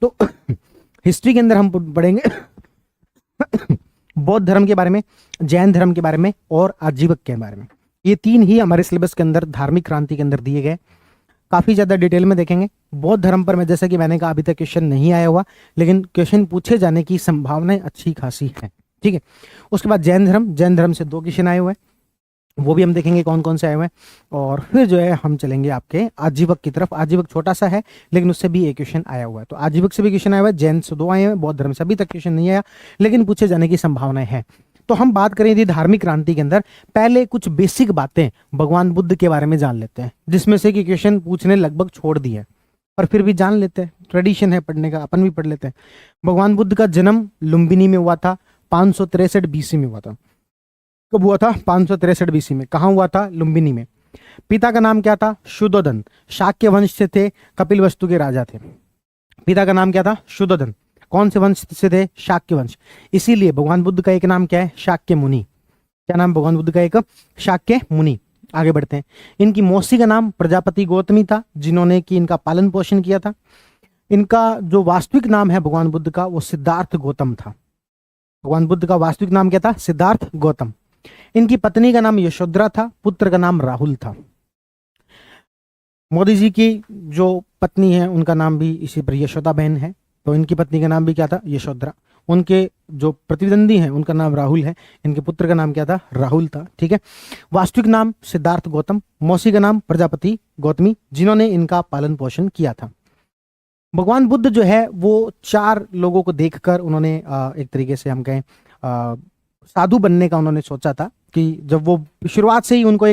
तो हिस्ट्री के अंदर हम पढ़ेंगे बौद्ध धर्म के बारे में, जैन धर्म के बारे में और आजीवक के बारे में। ये तीन ही हमारे सिलेबस के अंदर धार्मिक क्रांति के अंदर दिए गए, काफी ज्यादा डिटेल में देखेंगे। बौद्ध धर्म पर मैं जैसे कि मैंने कहा अभी तक क्वेश्चन नहीं आया हुआ, लेकिन क्वेश्चन पूछे जाने की संभावनाएं अच्छी खासी है, ठीक है। उसके बाद जैन धर्म से 2 क्वेश्चन आए हुए हैं, वो भी हम देखेंगे कौन कौन से आए हुए हैं। और फिर जो है हम चलेंगे आपके आजीवक की तरफ। आजीवक छोटा सा है लेकिन उससे भी एक क्वेश्चन आया हुआ है, तो आजीवक से भी क्वेश्चन आया हुआ है, जैन से 2 आए हुए हैं, बौद्ध धर्म से अभी तक क्वेश्चन नहीं आया लेकिन पूछे जाने की संभावनाएं हैं। तो हम बात करें यदि धार्मिक क्रांति के अंदर, पहले कुछ बेसिक बातें भगवान बुद्ध के बारे में जान लेते हैं, जिसमें से कि क्वेश्चन पूछने लगभग छोड़ दिए पर फिर भी जान लेते हैं, ट्रेडिशन है पढ़ने का, अपन भी पढ़ लेते हैं। भगवान बुद्ध का जन्म लुम्बिनी में हुआ था, 563 बीसी में हुआ था। कब हुआ था? 563 बीसी में। कहाँ हुआ था? लुम्बिनी में। पिता का नाम क्या था? शुद्धोधन। शाक्य वंश से थे, कपिलवस्तु के राजा थे। पिता का नाम क्या था? शुद्धोधन। कौन से वंश से थे? शाक्य वंश। इसीलिए भगवान बुद्ध का एक नाम क्या है? शाक्य मुनि। क्या नाम भगवान बुद्ध का? एक शाक्य मुनि। आगे बढ़ते हैं। इनकी मौसी का नाम प्रजापति गौतमी था, जिन्होंने कि इनका पालन पोषण किया था। इनका जो वास्तविक नाम है भगवान बुद्ध का, वो सिद्धार्थ गौतम था। भगवान बुद्ध का वास्तविक नाम क्या था? सिद्धार्थ गौतम। इनकी पत्नी का नाम यशोधरा था, पुत्र का नाम राहुल था। मोदी जी की जो पत्नी है उनका नाम भी इसी पर यशोदा बहन है, तो इनकी पत्नी का नाम भी क्या था? यशोधरा। उनके जो प्रतिद्वंदी हैं उनका नाम राहुल है, इनके पुत्र का नाम क्या था? राहुल था, ठीक है। वास्तविक नाम सिद्धार्थ गौतम, मौसी का नाम प्रजापति गौतमी, जिन्होंने इनका पालन पोषण किया था। भगवान बुद्ध जो है वो 4 लोगों को देखकर उन्होंने एक तरीके से हम कहें साधु बनने का उन्होंने सोचा था कि जब वो शुरुआत से ही उनको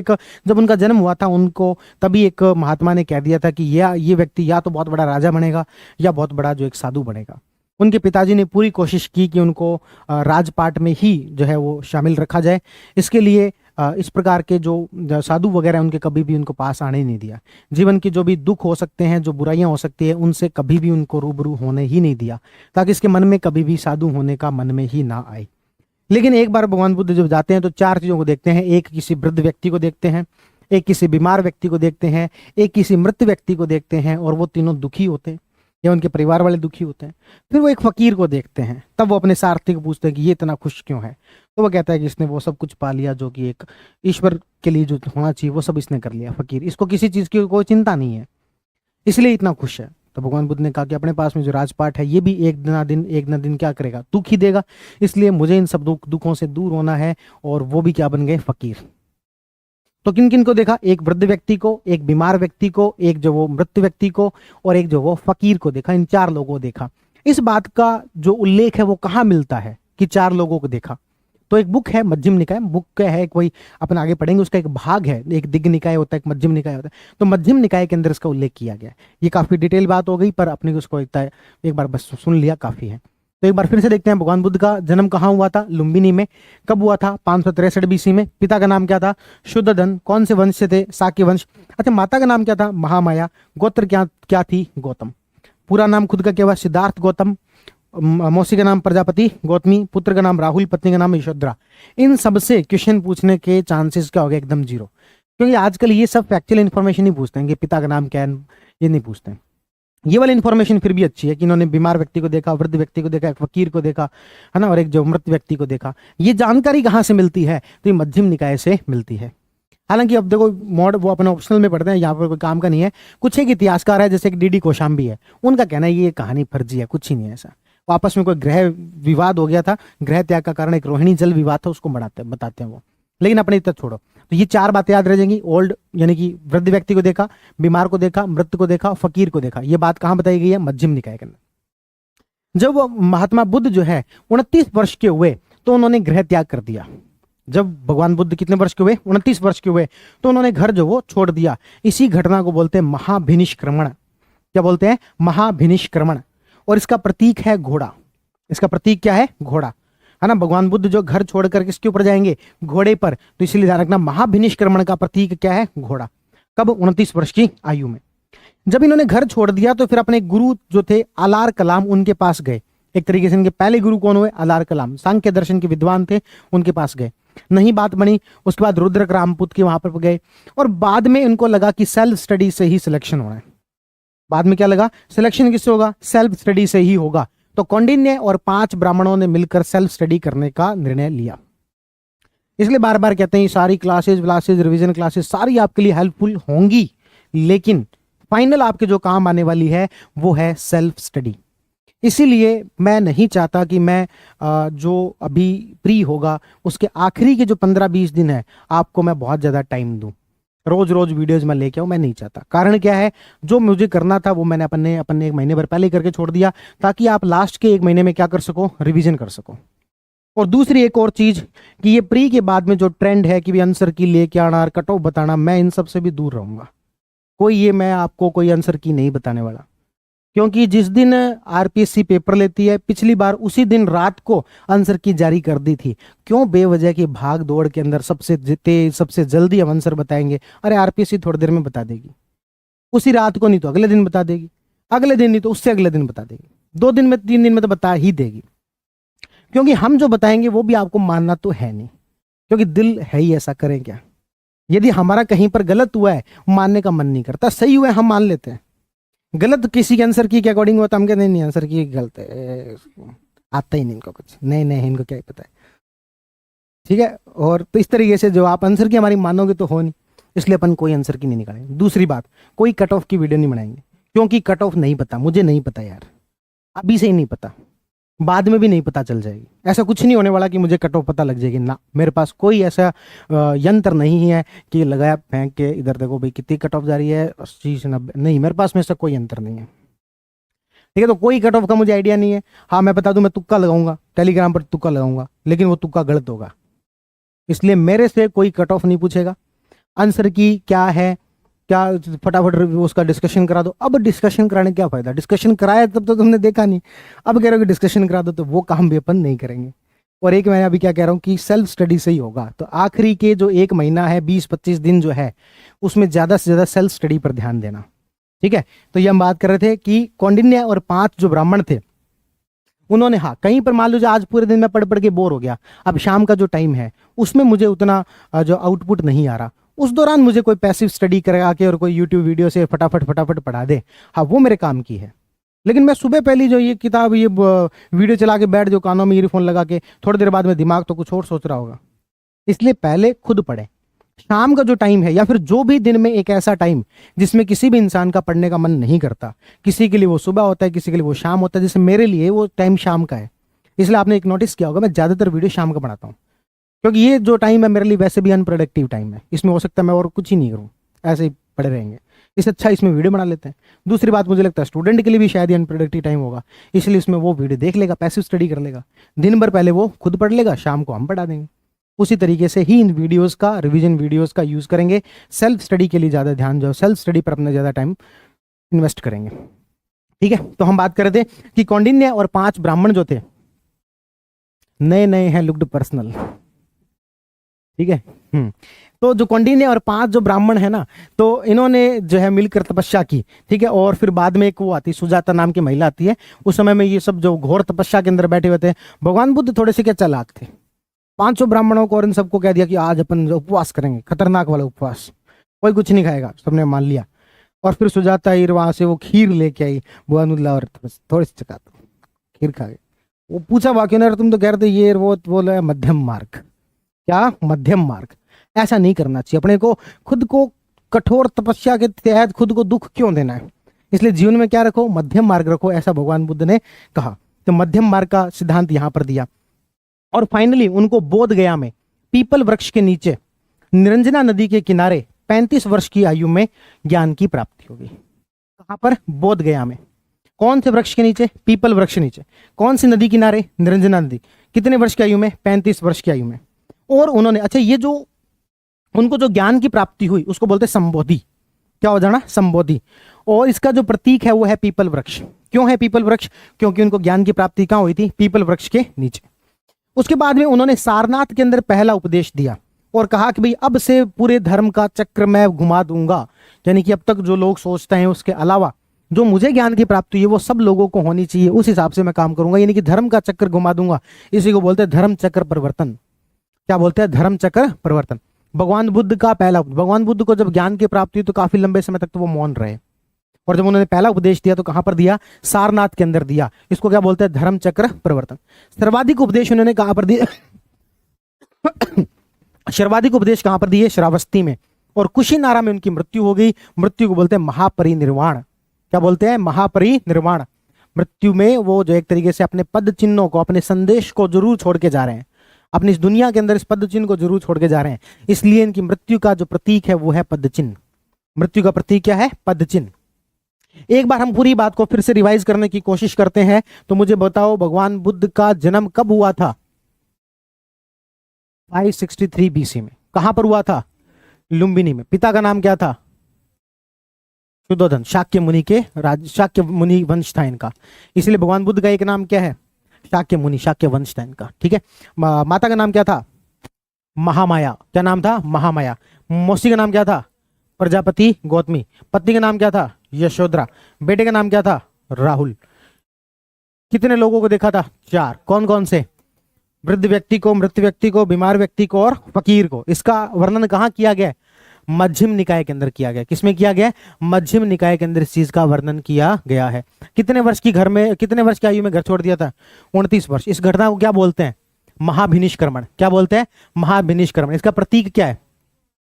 जब उनका जन्म हुआ था उनको तभी एक महात्मा ने कह दिया था कि ये व्यक्ति या तो बहुत बड़ा राजा बनेगा या बहुत बड़ा जो एक साधु बनेगा। उनके पिताजी ने पूरी कोशिश की कि उनको राजपाट में ही जो है वो शामिल रखा जाए। इसके लिए इस प्रकार के जो साधु वगैरह उनके कभी भी उनको पास आने नहीं दिया। जीवन के जो भी दुख हो सकते हैं, जो बुराइयां हो सकती है, उनसे कभी भी उनको रूबरू होने ही नहीं दिया, ताकि इसके मन में कभी भी साधु होने का मन में ही ना आए। लेकिन एक बार भगवान बुद्ध जब जाते हैं तो 4 चीजों को देखते हैं। एक किसी वृद्ध व्यक्ति को देखते हैं, एक किसी बीमार व्यक्ति को देखते हैं, एक किसी मृत व्यक्ति को देखते हैं, और वो तीनों दुखी होते हैं या उनके परिवार वाले दुखी होते हैं। फिर वो एक फकीर को देखते हैं, तब वो अपने सारथी को पूछते हैं कि ये इतना खुश क्यों है। तो वो कहता है कि इसने वो सब कुछ पा लिया जो कि एक ईश्वर के लिए जो होना चाहिए वो सब इसने कर लिया। फकीर, इसको किसी चीज की कोई चिंता नहीं है, इसलिए इतना खुश है। तो भगवान बुद्ध ने कहा कि अपने पास में जो राजपाट है ये भी एक ना दिन क्या करेगा? दुख ही देगा। इसलिए मुझे इन सब दुखों से दूर होना है, और वो भी क्या बन गए? फकीर। तो किन किन को देखा? एक वृद्ध व्यक्ति को, एक बीमार व्यक्ति को, एक जो वो मृत व्यक्ति को, और एक जो वो फकीर को देखा। इन 4 लोगों को देखा। इस बात का जो उल्लेख है वो कहाँ मिलता है कि 4 लोगों को देखा? तो एक बुक है मध्यम निकाय, बुक क्या है कोई अपन आगे पढ़ेंगे, उसका एक भाग है, एक दिग्ग निकाय होता है, एक मध्यम निकाय होता है। तो मध्यम निकाय के अंदर इसका उल्लेख किया गया है। ये काफी डिटेल बात हो गई, पर अपने को उसको एक बार बस सुन लिया काफी है। तो एक बार फिर से देखते हैं भगवान बुद्ध का जन्म कहाँ हुआ था? लुम्बिनी में। कब हुआ था? 563 बीसी में। पिता का नाम क्या था? शुद्धोधन। कौन से वंश से थे? शाक्य वंश। अच्छा, माता का नाम क्या था? महामाया। गोत्र क्या थी? गौतम। पूरा नाम खुद का क्या हुआ? सिद्धार्थ गौतम। मौसी का नाम प्रजापति गौतमी, पुत्र का नाम राहुल, पत्नी का नाम यशोधरा। इन सब से क्वेश्चन पूछने के चांसेस क्या हो गए? एकदम 0। क्योंकि आजकल ये सब फैक्चुअल इन्फॉर्मेशन नहीं पूछते हैं कि पिता का नाम क्या है, ये नहीं पूछते हैं। ये वाली इन्फॉर्मेशन फिर भी अच्छी है कि इन्होंने बीमार व्यक्ति को देखा, वृद्ध व्यक्ति को देखा, एक फकीर को देखा, है ना, और एक जो मृत व्यक्ति को देखा। ये जानकारी कहाँ से मिलती है? तो ये मध्यम निकाय से मिलती है। हालांकि अब देखो वो अपने ऑप्शनल में पढ़ते हैं, यहाँ पर कोई काम का नहीं है। कुछ एक इतिहासकार है जैसे कि डी कोशाम्बी है, उनका कहना है ये कहानी फर्जी है, कुछ ही नहीं है ऐसा। आपस में कोई ग्रह विवाद हो गया था, ग्रह त्याग का कारण एक रोहिणी जल विवाद था, उसको बताते हैं वो। लेकिन अपने इतना छोड़ो, तो ये 4 बातें याद रह जाएंगी। ओल्ड यानी कि वृद्ध व्यक्ति को देखा, बीमार को देखा, मृत को देखा, फकीर को देखा। ये बात कहाँ बताई गई है? मध्यम निकाय के अंदर। जब वो महात्मा बुद्ध जो है 29 वर्ष के हुए तो उन्होंने गृह त्याग कर दिया। जब भगवान बुद्ध कितने वर्ष के हुए? 29 वर्ष के हुए, तो उन्होंने घर जो वो छोड़ दिया। इसी घटना को बोलते हैं महाभिनिष्क्रमण। क्या बोलते हैं? महाभिनिष्क्रमण। और इसका प्रतीक है घोड़ा। इसका प्रतीक क्या है? घोड़ा, है ना। भगवान बुद्ध जो घर छोड़कर किसके ऊपर जाएंगे? घोड़े पर। तो इसलिए ध्यान रखना, महाभिनिष्क्रमण का प्रतीक क्या है? घोड़ा। कब? 29 वर्ष की आयु में। जब इन्होंने घर छोड़ दिया तो फिर अपने गुरु जो थे अलार कलाम, उनके पास गए। एक तरीके से इनके पहले गुरु कौन हुए? अलार कलाम, सांख्य दर्शन के विद्वान थे, उनके पास गए। नहीं बात बनी। उसके बाद रुद्रक रामपुत के वहां पर गए, और बाद में इनको लगा कि सेल्फ स्टडी से ही सिलेक्शन होना है। बाद में क्या लगा, सिलेक्शन किससे होगा, सेल्फ स्टडी से ही होगा। तो कौंडिन्य और 5 ब्राह्मणों ने मिलकर सेल्फ स्टडी करने का निर्णय लिया। इसलिए बार बार कहते हैं सारी क्लासेज रिवीजन क्लासेस सारी आपके लिए हेल्पफुल होंगी, लेकिन फाइनल आपके जो काम आने वाली है वो है सेल्फ स्टडी। इसीलिए मैं नहीं चाहता कि मैं जो अभी प्री होगा उसके आखिरी के जो 15-20 दिन है आपको मैं बहुत ज़्यादा टाइम दूं, रोज रोज वीडियोज में लेके आऊं, मैं नहीं चाहता। कारण क्या है, जो मुझे करना था वो मैंने अपने 1 महीने भर पहले ही करके छोड़ दिया, ताकि आप लास्ट के 1 महीने में क्या कर सको, रिवीजन कर सको। और दूसरी एक और चीज कि ये प्री के बाद में जो ट्रेंड है कि भी आंसर की लेके आना और कट ऑफ बताना, मैं इन सब से भी दूर रहूंगा। मैं आपको कोई आंसर की नहीं बताने वाला, क्योंकि जिस दिन आरपीएससी पेपर लेती है पिछली बार उसी दिन रात को आंसर की जारी कर दी थी। क्यों बेवजह की भाग दौड़ के अंदर सबसे तेज सबसे जल्दी हम आंसर बताएंगे? अरे आरपीएससी थोड़ी देर में बता देगी, उसी रात को नहीं तो अगले दिन बता देगी, अगले दिन नहीं तो उससे अगले दिन बता देगी, 2 दिन में 3 दिन में तो बता ही देगी। क्योंकि हम जो बताएंगे वो भी आपको मानना तो है नहीं, क्योंकि दिल है ही ऐसा, करें क्या। यदि हमारा कहीं पर गलत हुआ है मानने का मन नहीं करता, सही हुआ है हम मान लेते हैं। गलत किसी के आंसर की के अकॉर्डिंग हुआ तो हम कहते नहीं आंसर की गलत है, आता ही नहीं इनको कुछ, नहीं इनको क्या ही पता है, ठीक है। और तो इस तरीके से जो आप आंसर की हमारी मानोगे तो हो नहीं, इसलिए अपन कोई आंसर की नहीं निकालेंगे। दूसरी बात, कोई कट ऑफ की वीडियो नहीं बनाएंगे, क्योंकि कट ऑफ नहीं पता, मुझे नहीं पता यार, अभी से ही नहीं पता, बाद में भी नहीं पता चल जाएगी। ऐसा कुछ नहीं होने वाला कि मुझे कट ऑफ पता लग जाएगी ना, मेरे पास कोई ऐसा यंत्र नहीं है कि लगाया फेंक के इधर देखो भाई कितनी कट ऑफ जा रही है, 80 से 90, नहीं, मेरे पास में ऐसा कोई यंत्र नहीं है, ठीक है। तो कोई कट ऑफ का मुझे आइडिया नहीं है। हाँ मैं बता दूं, मैं तुक्का लगाऊंगा, टेलीग्राम पर तुक्का लगाऊंगा, लेकिन वो तुक्का गलत होगा, इसलिए मेरे से कोई कट ऑफ नहीं पूछेगा। आंसर की क्या है, क्या फटाफट उसका डिस्कशन करा दो। अब डिस्कशन कराने क्या फायदा, डिस्कशन कराया तब तो तुमने देखा नहीं, अब कह रहे हो कि डिस्कशन करा दो, तो वो काम भी अपन नहीं करेंगे। और एक मैं अभी क्या कह रहा हूँ कि सेल्फ स्टडी से ही होगा। तो आखिरी के जो 1 महीना है, 20-25 दिन जो है, उसमें ज्यादा से ज्यादा सेल्फ स्टडी पर ध्यान देना, ठीक है। तो ये हम बात कर रहे थे कि कौंडिन्य और 5 जो ब्राह्मण थे उन्होंने, हाँ कहीं पर मान लो आज पूरे दिन में पढ़ पढ़ के बोर हो गया, अब शाम का जो टाइम है उसमें मुझे उतना जो आउटपुट नहीं आ रहा, उस दौरान मुझे कोई पैसिव स्टडी करा के और कोई यूट्यूब वीडियो से फटाफट पढ़ा दे, हाँ वो मेरे काम की है। लेकिन मैं सुबह पहली जो ये किताब ये वीडियो चला के बैठ जो कानों में ईयरफोन लगा के, थोड़ी देर बाद में दिमाग तो कुछ और सोच रहा होगा। इसलिए पहले खुद पढ़े। शाम का जो टाइम है या फिर जो भी दिन में एक ऐसा टाइम जिसमें किसी भी इंसान का पढ़ने का मन नहीं करता, किसी के लिए वो सुबह होता है, किसी के लिए वो शाम होता है, जैसे मेरे लिए वो टाइम शाम का है। इसलिए आपने एक नोटिस किया होगा मैं ज्यादातर वीडियो शाम का बनाता हूँ, क्योंकि ये जो टाइम है मेरे लिए वैसे भी अनप्रोडक्टिव टाइम है, इसमें हो सकता है मैं और कुछ ही नहीं करूँ, ऐसे ही पड़े रहेंगे, इससे अच्छा इसमें वीडियो बना लेते हैं। दूसरी बात, मुझे लगता है स्टूडेंट के लिए भी शायद ये अनप्रोडक्टिव टाइम होगा, इसलिए इसमें वो वीडियो देख लेगा, पैसिव स्टडी कर लेगा, दिन भर पहले वो खुद पढ़ लेगा, शाम को हम पढ़ा देंगे। उसी तरीके से ही इन वीडियोस का, रिवीजन वीडियोस का यूज करेंगे। सेल्फ स्टडी के लिए ज्यादा ध्यान, जो सेल्फ स्टडी पर अपना ज्यादा टाइम इन्वेस्ट करेंगे, ठीक है। तो हम बात कर रहे थे कि कौंडिन्य और 5 ब्राह्मण जो थे, नए हैं, लुक्ड पर्सनल, ठीक है। तो जो कौंडिन्य और 5 जो ब्राह्मण है ना, तो इन्होंने जो है मिलकर तपस्या की, ठीक है। और फिर बाद में एक वो आती, सुजाता नाम की महिला आती है। उस समय में ये सब जो घोर तपस्या के अंदर बैठे हुए थे, भगवान बुद्ध थोड़े से क्या चालाक थे, 500 ब्राह्मणों को और इन सबको कह दिया कि आज अपन उपवास करेंगे, खतरनाक वाला उपवास, कोई कुछ नहीं खाएगा, सबने मान लिया। और फिर सुजाता ही वहां से वो खीर लेके आई, बुआनुल्लाह, और थोड़ी सी चका दो, खीर खा गए। वो पूछा वाक्य ने, तुम तो कह रहे थे ये वो बोला मध्यम मार्ग, क्या मध्यम मार्ग, ऐसा नहीं करना चाहिए अपने को, खुद को कठोर तपस्या के तहत खुद को दुख क्यों देना है, इसलिए जीवन में क्या रखो, मध्यम मार्ग रखो, ऐसा भगवान बुद्ध ने कहा। तो मध्यम मार्ग का सिद्धांत यहां पर दिया। और फाइनली उनको बोध गया में पीपल वृक्ष के नीचे निरंजना नदी के किनारे 35 वर्ष की आयु में ज्ञान की प्राप्ति होगी। कहां पर? बोध गया में। कौन से वृक्ष के नीचे? पीपल वृक्ष के नीचे। कौन सी नदी किनारे? निरंजना नदी। कितने वर्ष की आयु में? 35 वर्ष की आयु में। और उन्होंने, अच्छा ये जो उनको जो ज्ञान की प्राप्ति हुई उसको बोलते संबोधि। क्या हो जाना? संबोधि। और इसका जो प्रतीक है वो है पीपल वृक्ष। क्यों है पीपल वृक्ष? क्योंकि उनको ज्ञान की प्राप्ति कहां हुई थी? पीपल वृक्ष के नीचे। उसके बाद में उन्होंने सारनाथ के अंदर पहला उपदेश दिया और कहा कि भाई अब से पूरे धर्म का चक्र मैं घुमा दूंगा, यानी कि अब तक जो लोग सोचते हैं उसके अलावा जो मुझे ज्ञान की प्राप्ति है वो सब लोगों को होनी चाहिए, उस हिसाब से मैं काम करूंगा, यानी कि धर्म का चक्कर घुमा दूंगा। इसी को बोलते हैं धर्म चक्र परिवर्तन। क्या बोलते हैं? धर्म चक्र परिवर्तन। भगवान बुद्ध का पहला, भगवान बुद्ध को जब ज्ञान की प्राप्ति हुई तो काफी लंबे समय तक तो वो मौन रहे, और जब उन्होंने पहला उपदेश दिया तो कहां पर दिया? सारनाथ के अंदर दिया। इसको क्या बोलते हैं? धर्म चक्र प्रवर्तन। सर्वाधिक उपदेश उन्होंने कहां पर दिए? सर्वाधिक उपदेश कहां पर दिए? श्रावस्ती में। और कुशीनारा में उनकी मृत्यु हो गई। मृत्यु को बोलते हैं महापरिनिर्वाण। क्या बोलते हैं? महापरिनिर्वाण। मृत्यु में वो जो एक तरीके से अपने पद चिन्हों को, अपने संदेश को जरूर छोड़ के जा रहे हैं, अपनी इस दुनिया के अंदर इस पद चिन्ह को जरूर छोड़ के जा रहे हैं। इसलिए इनकी मृत्यु का जो प्रतीक है वो है पद चिन्ह। मृत्यु का प्रतीक क्या है? पद चिन्ह। एक बार हम पूरी बात को फिर से रिवाइज करने की कोशिश करते हैं। तो मुझे बताओ, भगवान बुद्ध का जन्म कब हुआ था? 563 बीसी में। कहां पर हुआ था? लुम्बिनी में। पिता का नाम क्या था? शुद्धोधन। शाक्य मुनि के शाक्य मुनि वंश था इनका, इसलिए भगवान बुद्ध का एक नाम क्या है? शाक्य मुनि, शाक्य वंश था इनका। ठीक है। माता का नाम क्या था? महामाया। क्या नाम था? महामाया। मौसी का नाम क्या था? प्रजापति गौतमी। पत्नी का नाम क्या था? यशोधरा। बेटे का नाम क्या था? राहुल। कितने लोगों को देखा था? 4। कौन कौन से? वृद्ध व्यक्ति को, मृत व्यक्ति को, बीमार व्यक्ति को और फकीर को। इसका वर्णन कहाँ किया गया? मध्यम निकाय के अंदर किया गया। किसमें किया गया? मध्यम निकाय के अंदर इस चीज का वर्णन किया गया है। कितने वर्ष की आयु में घर छोड़ दिया था? 29 वर्ष। इस घटना को क्या बोलते हैं? महाभिनिष्क्रमण। क्या बोलते हैं? महाभिनिष्क्रमण। इसका प्रतीक क्या है?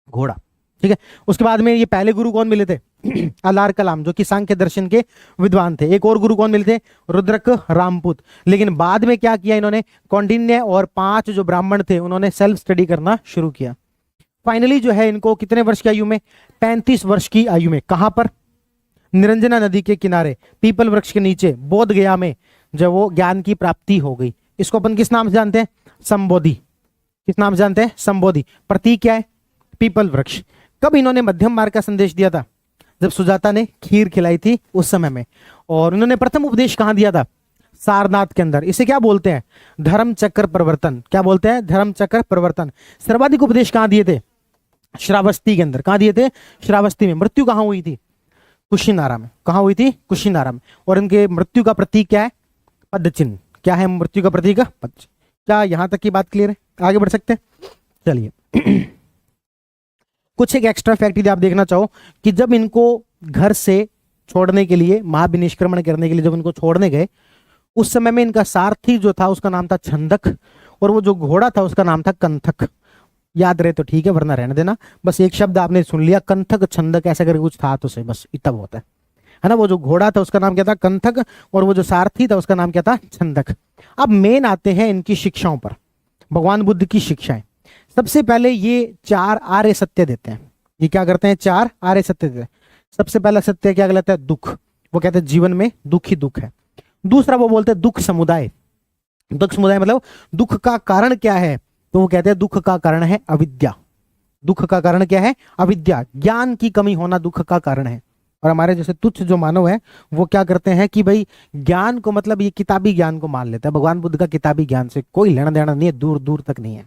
घोड़ा। ठीक है। उसके बाद में ये पहले गुरु कौन मिले थे? अलार कलाम, जो कि सांख्य दर्शन के विद्वान थे। एक और गुरु कौन मिले थे? रुद्रक रामपुत। लेकिन बाद में क्या किया इन्होंने? कौंडिन्य और 5 जो ब्राह्मण थे उन्होंने सेल्फ स्टडी करना शुरू किया। फाइनली जो है इनको कितने वर्ष की आयु में? 35 वर्ष की आयु में। कहां पर? निरंजना नदी के किनारे, पीपल वृक्ष के नीचे, बोध गया में जब वो ज्ञान की प्राप्ति हो गई। इसको अपन किस नाम से जानते हैं? संबोधि। किस नाम से जानते हैं? संबोधि। प्रतीक क्या है? पीपल वृक्ष। कब इन्होंने मध्यम मार्ग का संदेश दिया था? जब सुजाता ने खीर खिलाई थी उस समय में। और उन्होंने प्रथम उपदेश कहां दिया था? सारनाथ के अंदर। इसे क्या बोलते हैं? धर्म चक्र प्रवर्तन। क्या बोलते हैं? धर्म चक्र प्रवर्तन। सर्वाधिक उपदेश कहां दिए थे? श्रावस्ती के अंदर। कहां दिए थे? श्रावस्ती में। मृत्यु कहां हुई थी? कुशीनारा में। कहां हुई थी? कुशीनारा में। और इनके मृत्यु का प्रतीक क्या है? पद चिन्ह। क्या है मृत्यु का प्रतीक? पद चिन्ह। क्या यहां तक की बात क्लियर है? आगे बढ़ सकते हैं? चलिए। कुछ एक एक्स्ट्रा फैक्ट यदि आप देखना चाहो कि जब इनको घर से छोड़ने के लिए, महाविनिष्क्रमण करने के लिए जब इनको छोड़ने गए, उस समय में इनका सारथी जो था उसका नाम था छंदक, और वो जो घोड़ा था उसका नाम था कंथक। याद रहे तो ठीक है, वरना रहने देना। बस एक शब्द आपने सुन लिया, कंथक छंदक ऐसा करके कुछ था तो सही, बस इतना बहुत है ना। वो जो घोड़ा था उसका नाम क्या था? कंथक, और वो जो सारथी था उसका नाम क्या था? छंदक। अब मेन आते हैं इनकी शिक्षाओं पर, भगवान बुद्ध की शिक्षाएं। सबसे पहले ये 4 आर्य सत्य देते हैं। ये क्या करते हैं? 4 आर्य सत्य देते हैं। सबसे पहला सत्य क्या कहलाता है? दुख। वो कहते हैं जीवन में दुख ही दुख है। दूसरा वो बोलते हैं दुख समुदाय। दुख समुदाय मतलब दुख का कारण क्या है? तो वो कहते हैं दुख का कारण है अविद्या। दुख का कारण क्या है? अविद्या। ज्ञान की कमी होना दुख का कारण है। और हमारे जैसे तुच्छ जो मानव है वो क्या करते हैं कि भाई ज्ञान को मतलब ये किताबी ज्ञान को मान लेता है। भगवान बुद्ध का किताबी ज्ञान से कोई लेना देना नहीं है, दूर दूर तक नहीं है।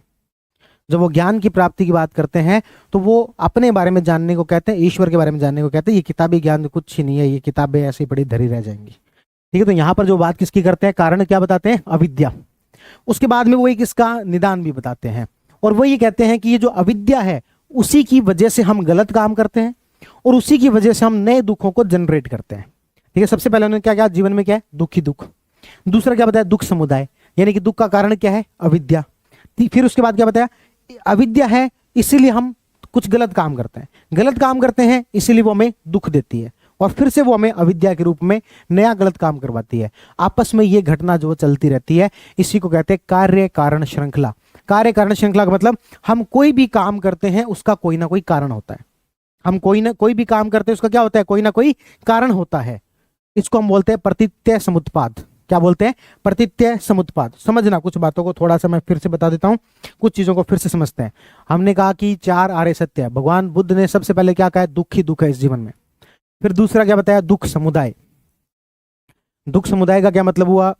जब वो ज्ञान की प्राप्ति की बात करते हैं तो वो अपने बारे में जानने को कहते हैं, ईश्वर के बारे में जानने को कहते हैं। ये किताबी ज्ञान कुछ ही नहीं है, ये किताबें ऐसी पड़ी धरी रह जाएंगी। ठीक है। तो यहाँ पर जो बात किसकी करते हैं? कारण क्या बताते हैं? अविद्या। उसके बाद में वो एक इसका निदान भी बताते हैं, और वो ये कहते हैं कि ये जो अविद्या है उसी की वजह से हम गलत काम करते हैं, और उसी की वजह से हम नए दुखों को जनरेट करते हैं। ठीक है। सबसे पहले उन्होंने क्या कहा? जीवन में क्या है? दुख ही दुख। दूसरा क्या बताया? दुख समुदाय, यानी कि दुख का कारण क्या है? अविद्या। फिर उसके बाद क्या बताया? अविद्या है इसीलिए हम कुछ गलत काम करते हैं, गलत काम करते हैं इसीलिए वो हमें दुख देती है, और फिर से वो हमें अविद्या के रूप में नया गलत काम करवाती है। आपस में ये घटना जो चलती रहती है, इसी को कहते हैं कार्य कारण श्रृंखला। कार्य कारण श्रृंखला का मतलब हम कोई भी काम करते हैं उसका कोई ना कोई कारण होता है। हम कोई भी काम करते हैं उसका क्या होता है? कोई ना कोई कारण होता है। इसको हम बोलते हैं प्रतीत्य समुत्पाद। क्या बोलते हैं? प्रतीत्य समुत्पाद। समझना कुछ बातों को, थोड़ा सा मैं फिर से बता देता हूं, कुछ चीजों को फिर से समझते हैं। हमने कहा कि 4 आर्य सत्य है। भगवान बुद्ध ने सबसे पहले क्या कहा? दुख ही दुख है इस जीवन में। फिर दूसरा क्या बताया? दुख समुदाय। दुख समुदाय का क्या मतलब हुआ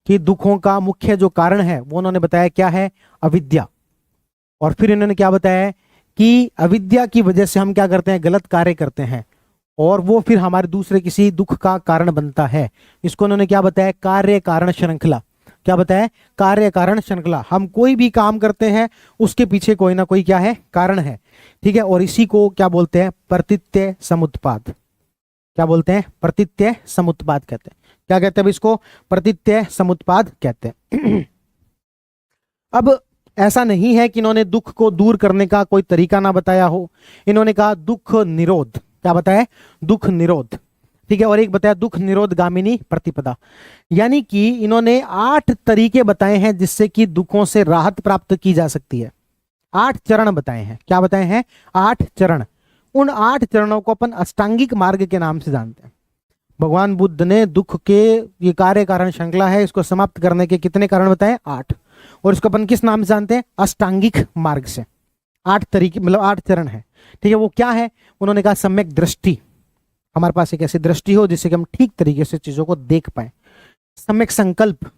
कि दुखों का मुख्य जो कारण है वो उन्होंने बताया क्या है? अविद्या। और फिर इन्होंने क्या बताया कि अविद्या की वजह से हम क्या करते हैं? गलत कार्य करते हैं, और वो फिर हमारे दूसरे किसी दुख का कारण बनता है। इसको उन्होंने क्या बताया? कार्य कारण श्रृंखला। क्या बताया? कार्य कारण श्रृंखला। हम कोई भी काम करते हैं उसके पीछे कोई ना कोई क्या है? कारण है। ठीक है। और इसी को क्या बोलते हैं? प्रतीत्य समुत्पाद। क्या बोलते हैं? प्रतित्यय समुत्पाद कहते हैं। क्या कहते हैं अब इसको? प्रतित्यय समुत्पाद कहते हैं। अब ऐसा नहीं है कि इन्होंने दुख को दूर करने का कोई तरीका ना बताया हो। इन्होंने कहा दुख निरोध। क्या बताया? दुख निरोध। ठीक है। और एक बताया दुख निरोध गामिनी प्रतिपदा। यानी कि इन्होंने 8 तरीके बताए हैं जिससे कि दुखों से राहत प्राप्त की जा सकती है। 8 चरण बताए हैं। क्या बताए हैं? 8 चरण। उन 8 चरणों को अपन अष्टांगिक मार्ग के नाम से जानते हैं। भगवान बुद्ध ने दुख के, ये कार्य कारण श्रृंखला है, इसको समाप्त करने के कितने कारण बताए? 8। और इसको अपन किस नाम से जानते हैं? अष्टांगिक मार्ग से। 8 तरीके, मतलब 8 चरण है। ठीक है। वो क्या है? उन्होंने कहा सम्यक दृष्टि, हमारे पास एक ऐसी दृष्टि हो जिससे कि हम ठीक तरीके से चीजों को देख पाए। सम्यक संकल्प,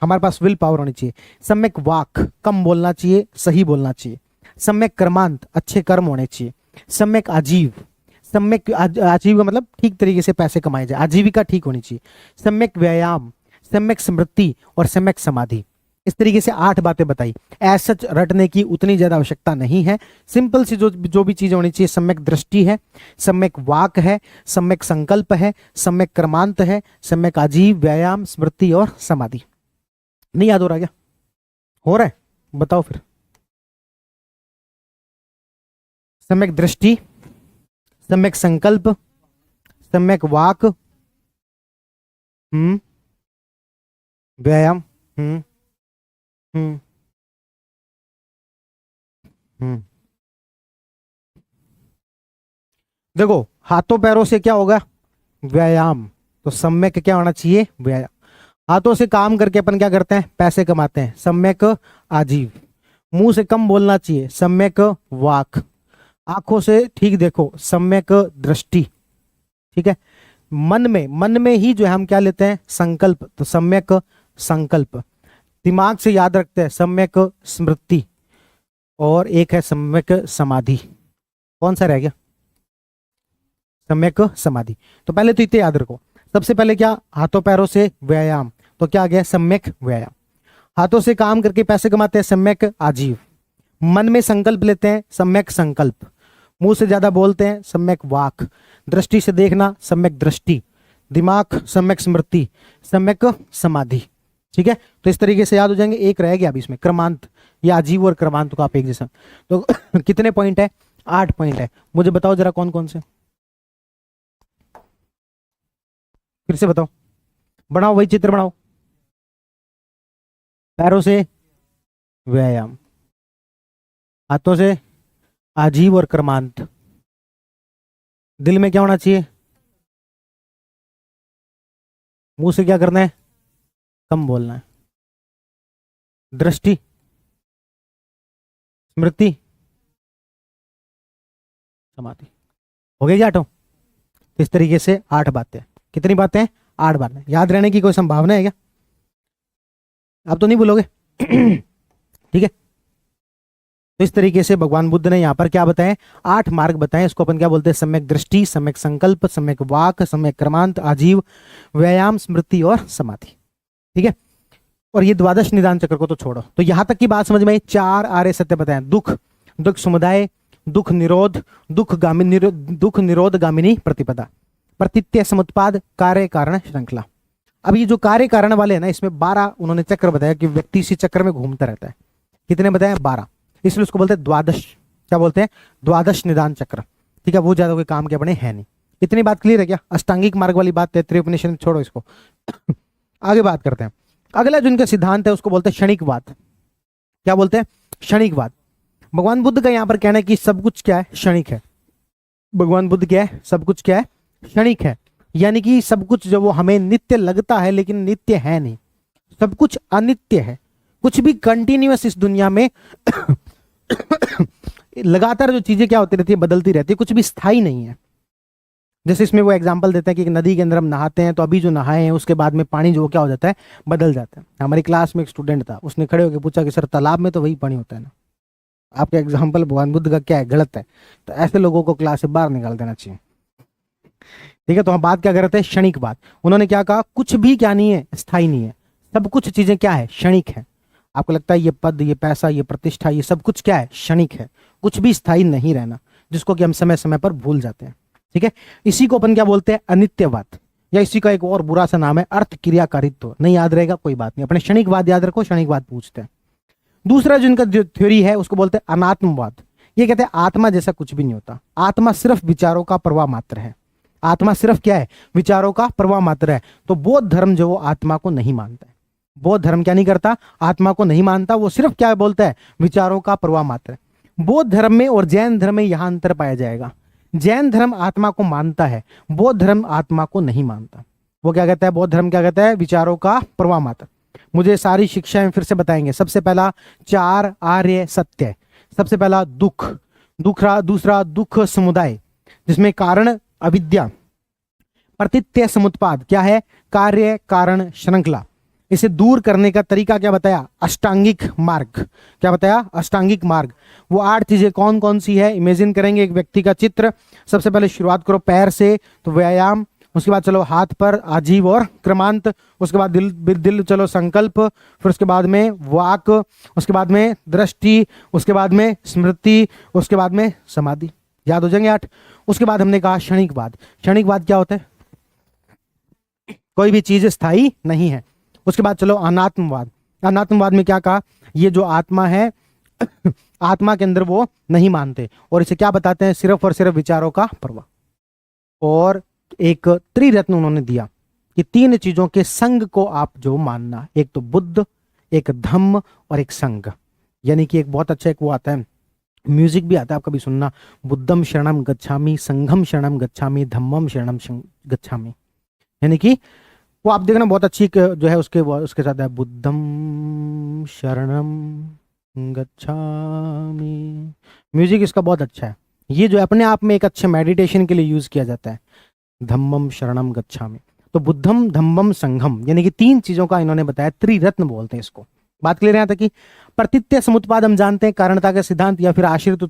हमारे पास विल पावर होनी चाहिए। सम्यक वाक, कम बोलना चाहिए, सही बोलना चाहिए। सम्यक कर्मांत, अच्छे कर्म होने चाहिए। सम्यक आजीव, सम्यक आजीव मतलब ठीक तरीके से पैसे कमाए जाए, आजीविका ठीक होनी चाहिए। सम्यक व्यायाम, सम्यक स्मृति और सम्यक समाधि। इस तरीके से 8 बातें बताई। ऐसा रटने की उतनी ज्यादा आवश्यकता नहीं है। सिंपल सी जो भी चीज होनी चाहिए, सम्यक दृष्टि है, सम्यक वाक है, सम्यक संकल्प है, सम्यक कर्मांत है, सम्यक आजीव, व्यायाम, स्मृति और समाधि। नहीं याद हो रहा क्या? हो रहा है? बताओ फिर। सम्यक दृष्टि, सम्यक संकल्प, सम्यक वाक, व्यायाम, हम्म हम्म हम्म देखो, हाथों पैरों से क्या होगा? व्यायाम। तो सम्यक क्या होना चाहिए? व्यायाम। हाथों से काम करके अपन क्या करते हैं? पैसे कमाते हैं, सम्यक आजीव। मुंह से कम बोलना चाहिए, सम्यक वाक। आंखों से ठीक देखो, सम्यक दृष्टि। ठीक है। मन में ही जो है हम क्या लेते हैं? संकल्प, तो सम्यक संकल्प। दिमाग से याद रखते हैं, सम्यक स्मृति। और एक है सम्यक समाधि। कौन सा रह गया? सम्यक समाधि। तो पहले तो इतने याद रखो। सबसे पहले क्या? हाथों पैरों से व्यायाम, तो क्या आ गया? सम्यक व्यायाम। हाथों से काम करके पैसे कमाते हैं, सम्यक आजीव। मन में संकल्प लेते हैं, सम्यक संकल्प। मुंह से ज्यादा बोलते हैं, सम्यक वाक। दृष्टि से देखना, सम्यक दृष्टि। दिमाग, सम्यक स्मृति, सम्यक समाधि। ठीक है। तो इस तरीके से याद हो जाएंगे। एक रह गया अभी इसमें, क्रमांत। या आजीव और क्रमांत को आप एक जैसा, तो कितने पॉइंट है? 8 पॉइंट है। मुझे बताओ जरा कौन कौन से, फिर से बताओ। बनाओ, वही चित्र बनाओ। पैरों से व्यायाम, हाथों से आजीव और क्रमांत। दिल में क्या होना चाहिए? मुंह से क्या करना है? कम बोलना है। दृष्टि, स्मृति, समाधि। हो गई क्या 8? इस तरीके से 8 बातें। कितनी बातें? 8 बातें। याद रहने की कोई संभावना है क्या? आप तो नहीं बोलोगे? ठीक है। तो इस तरीके से भगवान बुद्ध ने यहाँ पर क्या बताए? 8 मार्ग बताए। इसको अपन क्या बोलते हैं? सम्यक दृष्टि, सम्यक संकल्प, सम्यक वाक, सम्यक कर्मांत, आजीव, व्यायाम, स्मृति और समाधि। ठीक है। और ये द्वादश निदान चक्र को तो छोड़ो। तो यहां तक की बात समझ में आई। 4 आर्य सत्य बताए। दुख, दुख समुदाय, दुख निरोध, दुख निरोध गामिनी प्रतिपदा, प्रतित्यय समुत्पाद, कार्य कारण श्रृंखला। अब ये जो कार्य कारण वाले हैं ना, इसमें 12 उन्होंने चक्र बताया कि व्यक्ति इसी चक्र में घूमता रहता है। कितने बताया? 12। इसलिए उसको बोलते हैं द्वादश। क्या बोलते हैं? द्वादश निदान चक्र। ठीक है। वो ज्यादा कोई काम के अपने है नहीं। इतनी बात क्लियर है क्या? अष्टांगिक मार्ग वाली बात, तैत्तिरीय उपनिषद छोड़ो इसको। आगे बात करते हैं। अगला जो इनका सिद्धांत है उसको बोलते हैं क्षणिकवाद। क्या बोलते हैं? क्षणिकवाद। भगवान बुद्ध का यहां पर कहना है कि सब कुछ क्या है? क्षणिक है। भगवान बुद्ध क्या है? सब कुछ क्या है? क्षणिक है। यानी कि सब कुछ जो वो हमें नित्य लगता है लेकिन नित्य है नहीं, सब कुछ अनित्य है। कुछ भी कंटिन्यूअस इस दुनिया में लगातार जो चीजें क्या होती रहती है? बदलती रहती है। कुछ भी स्थायी नहीं है। जैसे इसमें वो एग्जांपल देते हैं कि एक नदी के अंदर हम नहाते हैं, तो अभी जो नहाए हैं उसके बाद में पानी जो क्या हो जाता है? बदल जाता है। हमारी क्लास में एक स्टूडेंट था, उसने खड़े होकर पूछा कि सर तालाब में तो वही पानी होता है ना। आपका एग्जाम्पल भगवान बुद्ध का क्या है? गलत है। तो ऐसे लोगों को क्लास से बाहर निकाल देना चाहिए। ठीक है। तो हम बात क्या कर रहे थे? क्षणिक बात। उन्होंने क्या कहा? कुछ भी क्या नहीं है? स्थायी नहीं है। सब कुछ चीजें क्या है? क्षणिक है। आपको लगता है ये पद, ये पैसा, ये प्रतिष्ठा, ये सब कुछ क्या है? क्षणिक है। कुछ भी स्थायी नहीं रहना, जिसको कि हम समय समय पर भूल जाते हैं। ठीक है, इसी को अपन क्या बोलते हैं, अनित्यवाद, या इसी का एक और बुरा सा नाम है अर्थ क्रियाकारित्व। नहीं याद रहेगा कोई बात नहीं, अपने क्षणिकवाद याद रखो, क्षणिकवाद पूछते हैं। दूसरा जो इनका जो थ्योरी है उसको बोलते हैं अनात्मवाद। ये कहते हैं आत्मा जैसा कुछ भी नहीं होता, आत्मा सिर्फ विचारों का प्रवाह मात्र है। आत्मा सिर्फ क्या है, विचारों का प्रवाह मात्र है। तो बौद्ध धर्म जो वो आत्मा को नहीं मानता है, बौद्ध धर्म क्या नहीं करता, आत्मा को नहीं मानता, वो सिर्फ क्या बोलता है, विचारों का प्रवाह मात्र है। बौद्ध धर्म में और जैन धर्म में यहां अंतर पाया जाएगा। जैन धर्म आत्मा को मानता है, बौद्ध धर्म आत्मा को नहीं मानता। वो क्या कहता है, बौद्ध धर्म क्या कहता है, विचारों का प्रवाह मात्र। मुझे सारी शिक्षाएं फिर से बताएंगे। सबसे पहला 4 आर्य सत्य, सबसे पहला दुख, दूसरा दुख समुदाय जिसमें कारण अविद्या, प्रतीत्य समुत्पाद क्या है, कार्य कारण श्रृंखला, इसे दूर करने का तरीका क्या बताया, अष्टांगिक मार्ग। क्या बताया, अष्टांगिक मार्ग। वो 8 चीजें कौन कौन सी है, इमेजिन करेंगे एक व्यक्ति का चित्र। सबसे पहले शुरुआत करो पैर से, तो व्यायाम, उसके बाद चलो हाथ पर आजीव और क्रमांत, उसके बाद दिल चलो संकल्प, फिर उसके बाद में वाक, उसके बाद में दृष्टि, उसके बाद में स्मृति, उसके बाद में समाधि। याद हो जाएंगे 8। उसके बाद हमने कहा क्षणिकवाद। क्षणिकवाद क्या होता है, कोई भी चीज स्थायी नहीं है। उसके बाद चलो अनात्मवाद। अनात्मवाद में क्या कहा, ये जो आत्मा है आत्मा के अंदर वो नहीं मानते, और इसे क्या बताते हैं, सिर्फ और सिर्फ विचारों का प्रवाह। और एक त्रिरत्न उन्होंने दिया कि 3 चीजों के संग को आप जो मानना, एक तो बुद्ध, एक धम्म और एक संग। यानी कि एक बहुत अच्छा एक वो आता है, म्यूजिक भी आता है, आप कभी सुनना, बुद्धम शरणम गच्छामि, संघम शरणम गच्छामि, धम्मम शरणम गच्छामि। यानी कि वो आप देखना बहुत अच्छी जो है उसके साथ है, बुद्धम शरणम गच्छामि। म्यूजिक इसका बहुत अच्छा है, ये जो अपने आप में एक अच्छे मेडिटेशन के लिए यूज किया जाता है, धम्मम शरणम गच्छामि। तो बुद्धम धम्मम संघम, यानी कि 3 चीजों का इन्होंने बताया, त्रिरत्न बोलते हैं इसको। बात क्लियर है यहाँ तक कि प्रतीत्य समुत्पाद हम जानते हैं, कारणता का सिद्धांत या फिर आश्रित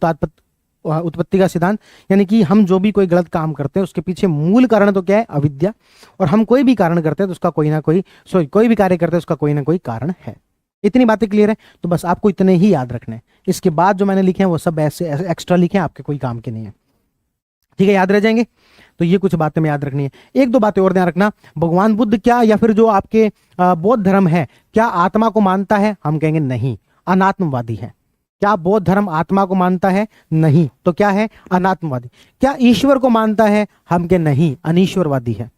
उत्पत्ति का सिद्धांत। यानी कि हम जो भी कोई गलत काम करते हैं उसके पीछे मूल कारण तो क्या है, अविद्या। और हम कोई भी कारण करते हैं तो उसका कोई ना कोई कोई भी कार्य करते हैं उसका कोई ना कोई कारण है। इतनी बातें क्लियर है, तो बस आपको इतने ही याद रखने हैं। इसके बाद जो मैंने लिखे हैं वो सब ऐसे एक्स्ट्रा लिखे हैं, आपके कोई काम के नहीं है। ठीक है, याद रह जाएंगे। तो ये कुछ बातें में याद रखनी है। 1-2 बातें और ध्यान रखना, भगवान बुद्ध क्या या फिर जो आपके बौद्ध धर्म है, क्या आत्मा को मानता है, हम कहेंगे नहीं, अनात्मवादी है। क्या बौद्ध धर्म आत्मा को मानता है, नहीं, तो क्या है, अनात्मवादी। क्या ईश्वर को मानता है, हम के नहीं, अनीश्वरवादी है।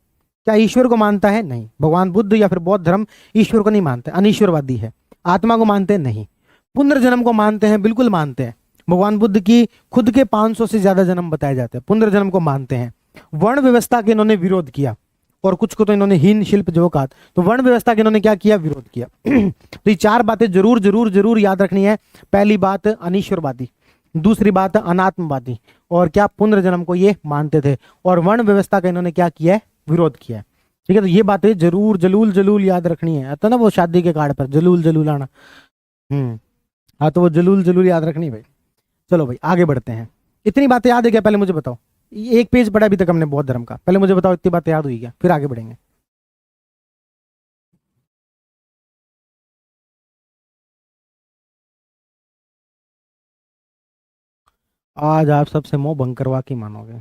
क्या ईश्वर को मानता है, नहीं, भगवान बुद्ध या फिर बौद्ध धर्म ईश्वर को नहीं मानते, अनीश्वरवादी है। आत्मा को मानते हैं, नहीं। पुनर्जन्म को मानते हैं, बिल्कुल मानते हैं। भगवान बुद्ध की खुद के 500 से ज्यादा जन्म बताए जाते हैं, पुनर्जन्म को मानते हैं। वर्ण व्यवस्था के इन्होंने विरोध किया, और कुछ को तो इन्होंने हीन शिल्प जो कहा, तो वर्ण व्यवस्था के इन्होंने क्या किया, विरोध किया। तो ये 4 बातें जरूर जरूर जरूर याद रखनी है। पहली बात अनीश्वरवादी, दूसरी बात अनात्मवादी, और क्या पुनर्जन्म को ये मानते थे, और वर्ण व्यवस्था का इन्होंने क्या किया है, विरोध किया है। ठीक है, तो ये बातें जरूर जलूल जलूल याद रखनी है। आता ना वो शादी के कार्ड पर जलूल जलूल आना, हाँ, तो वो जलूल जलूल याद रखनी भाई। चलो भाई आगे बढ़ते हैं। इतनी बातें याद है क्या, पहले मुझे बताओ। 1 पेज पढ़ा अभी तक हमने बौद्ध धर्म का, पहले मुझे बताओ इतनी बातें याद हुई क्या, फिर आगे बढ़ेंगे। आज आप सबसे मोह भंग करवा के मानोगे।